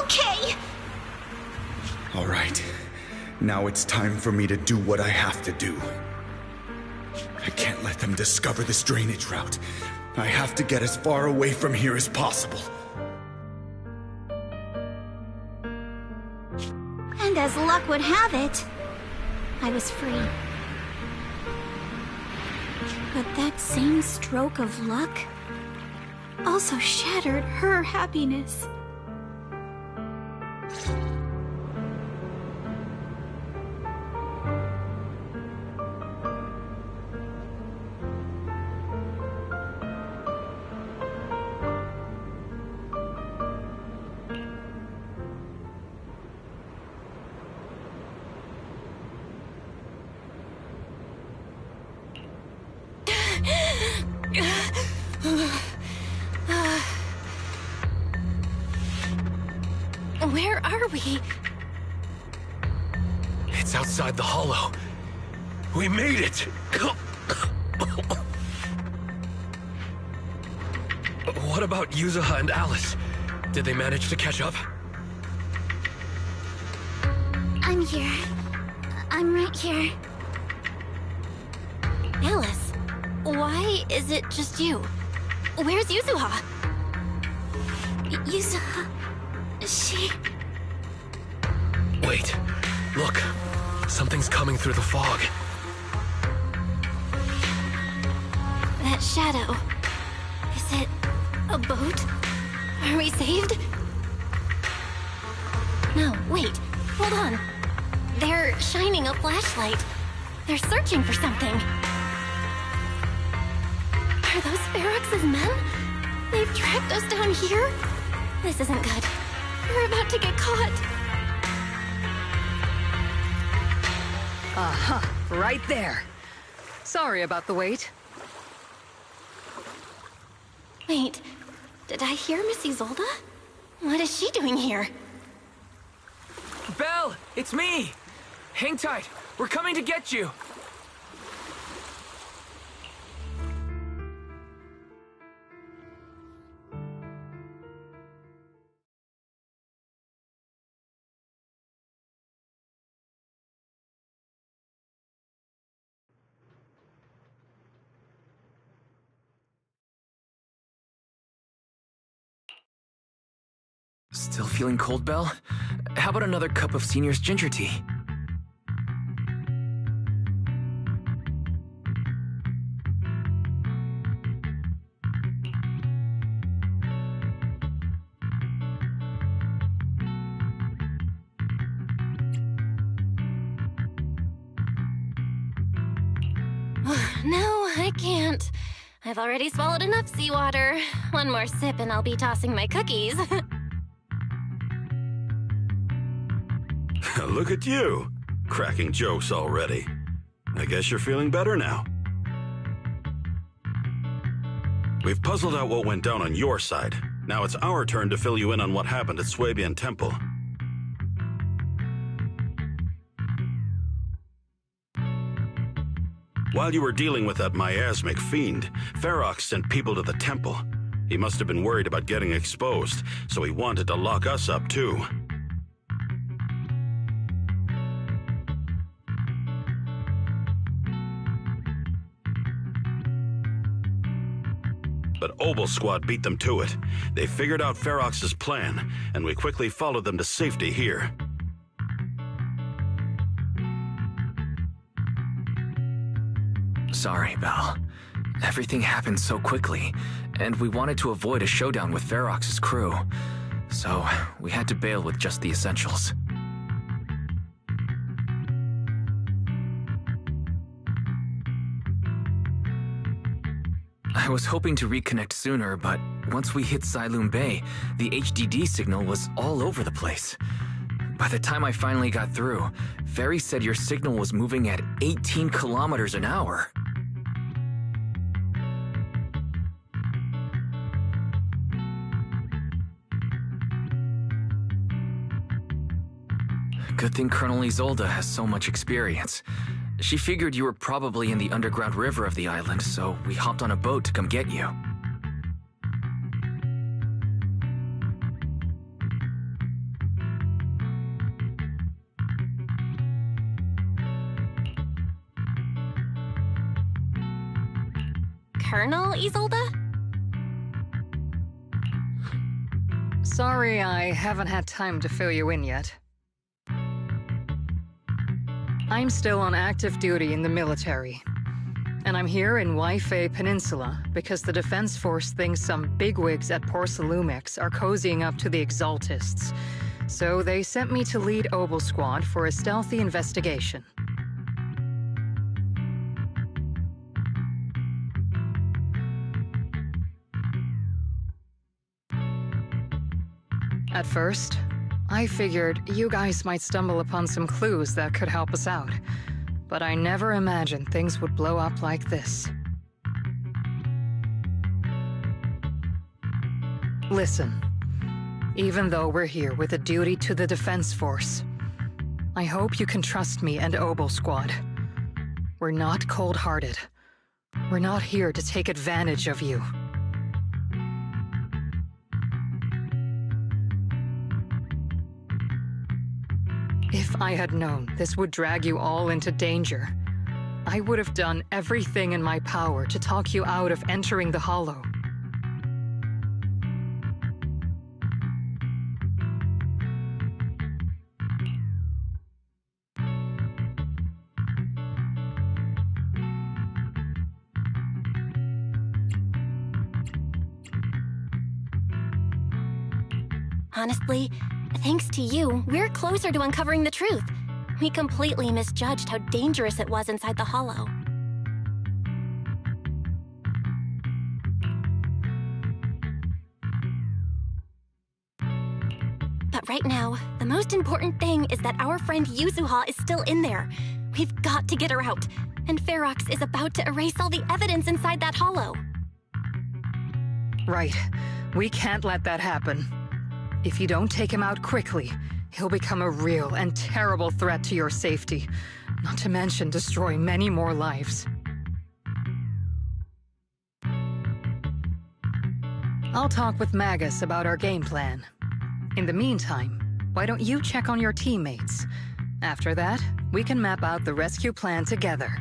Speaker 10: Okay.
Speaker 9: All right. Now it's time for me to do what I have to do. I can't let them discover this drainage route. I have to get as far away from here as possible.
Speaker 2: And as luck would have it, I was free. But that same stroke of luck also shattered her happiness.
Speaker 1: Where are we?
Speaker 3: It's outside the hollow. We made it! What about Yuzuha and Alice? Did they manage to catch up?
Speaker 10: I'm here. I'm right here.
Speaker 1: Alice, why is it just you? Where's Yuzuha?
Speaker 10: Yuzuha... she...
Speaker 3: Wait, look. Something's coming through the fog.
Speaker 1: That shadow... is it a boat? Are we saved? No, wait. Hold on. They're shining a flashlight. They're searching for something. Are those Ferox's men? They've tracked us down here? This isn't good. We're about to get caught.
Speaker 19: Aha, right there. Sorry about the wait.
Speaker 1: Wait, did I hear Miss Isolde? What is she doing here?
Speaker 5: Belle, it's me! Hang tight, we're coming to get you! Still feeling cold, Belle? How about another cup of Senior's ginger tea?
Speaker 1: No, I can't. I've already swallowed enough seawater. One more sip and I'll be tossing my cookies.
Speaker 7: Look at you, cracking jokes already. I guess you're feeling better now. We've puzzled out what went down on your side. Now it's our turn to fill you in on what happened at Swabian Temple. While you were dealing with that miasmic fiend, Ferox sent people to the temple. He must have been worried about getting exposed, so he wanted to lock us up too. But Obel Squad beat them to it. They figured out Ferox's plan, and we quickly followed them to safety here.
Speaker 5: Sorry, Belle. Everything happened so quickly, and we wanted to avoid a showdown with Ferox's crew. So, we had to bail with just the essentials. I was hoping to reconnect sooner, but once we hit Xylum Bay, the HDD signal was all over the place. By the time I finally got through, Ferry said your signal was moving at 18 kilometers an hour. Good thing Colonel Isolde has so much experience. She figured you were probably in the underground river of the island, so we hopped on a boat to come get you.
Speaker 1: Colonel Isolde?
Speaker 19: Sorry I haven't had time to fill you in yet. I'm still on active duty in the military. And I'm here in Waifei Peninsula because the Defense Force thinks some bigwigs at Porcelumex are cozying up to the Exaltists. So they sent me to lead Obel Squad for a stealthy investigation. At first, I figured you guys might stumble upon some clues that could help us out. But I never imagined things would blow up like this. Listen, even though we're here with a duty to the Defense Force. I hope you can trust me and Obel Squad. We're not cold-hearted. We're not here to take advantage of you. If I had known this would drag you all into danger, I would have done everything in my power to talk you out of entering the Hollow.
Speaker 1: Honestly, thanks to you, we're closer to uncovering the truth. We completely misjudged how dangerous it was inside the Hollow. But right now, the most important thing is that our friend Yuzuha is still in there. We've got to get her out, and Ferox is about to erase all the evidence inside that Hollow.
Speaker 19: Right. We can't let that happen. If you don't take him out quickly, he'll become a real and terrible threat to your safety, not to mention destroy many more lives. I'll talk with Magus about our game plan. In the meantime, why don't you check on your teammates? After that, we can map out the rescue plan together.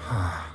Speaker 5: Huh.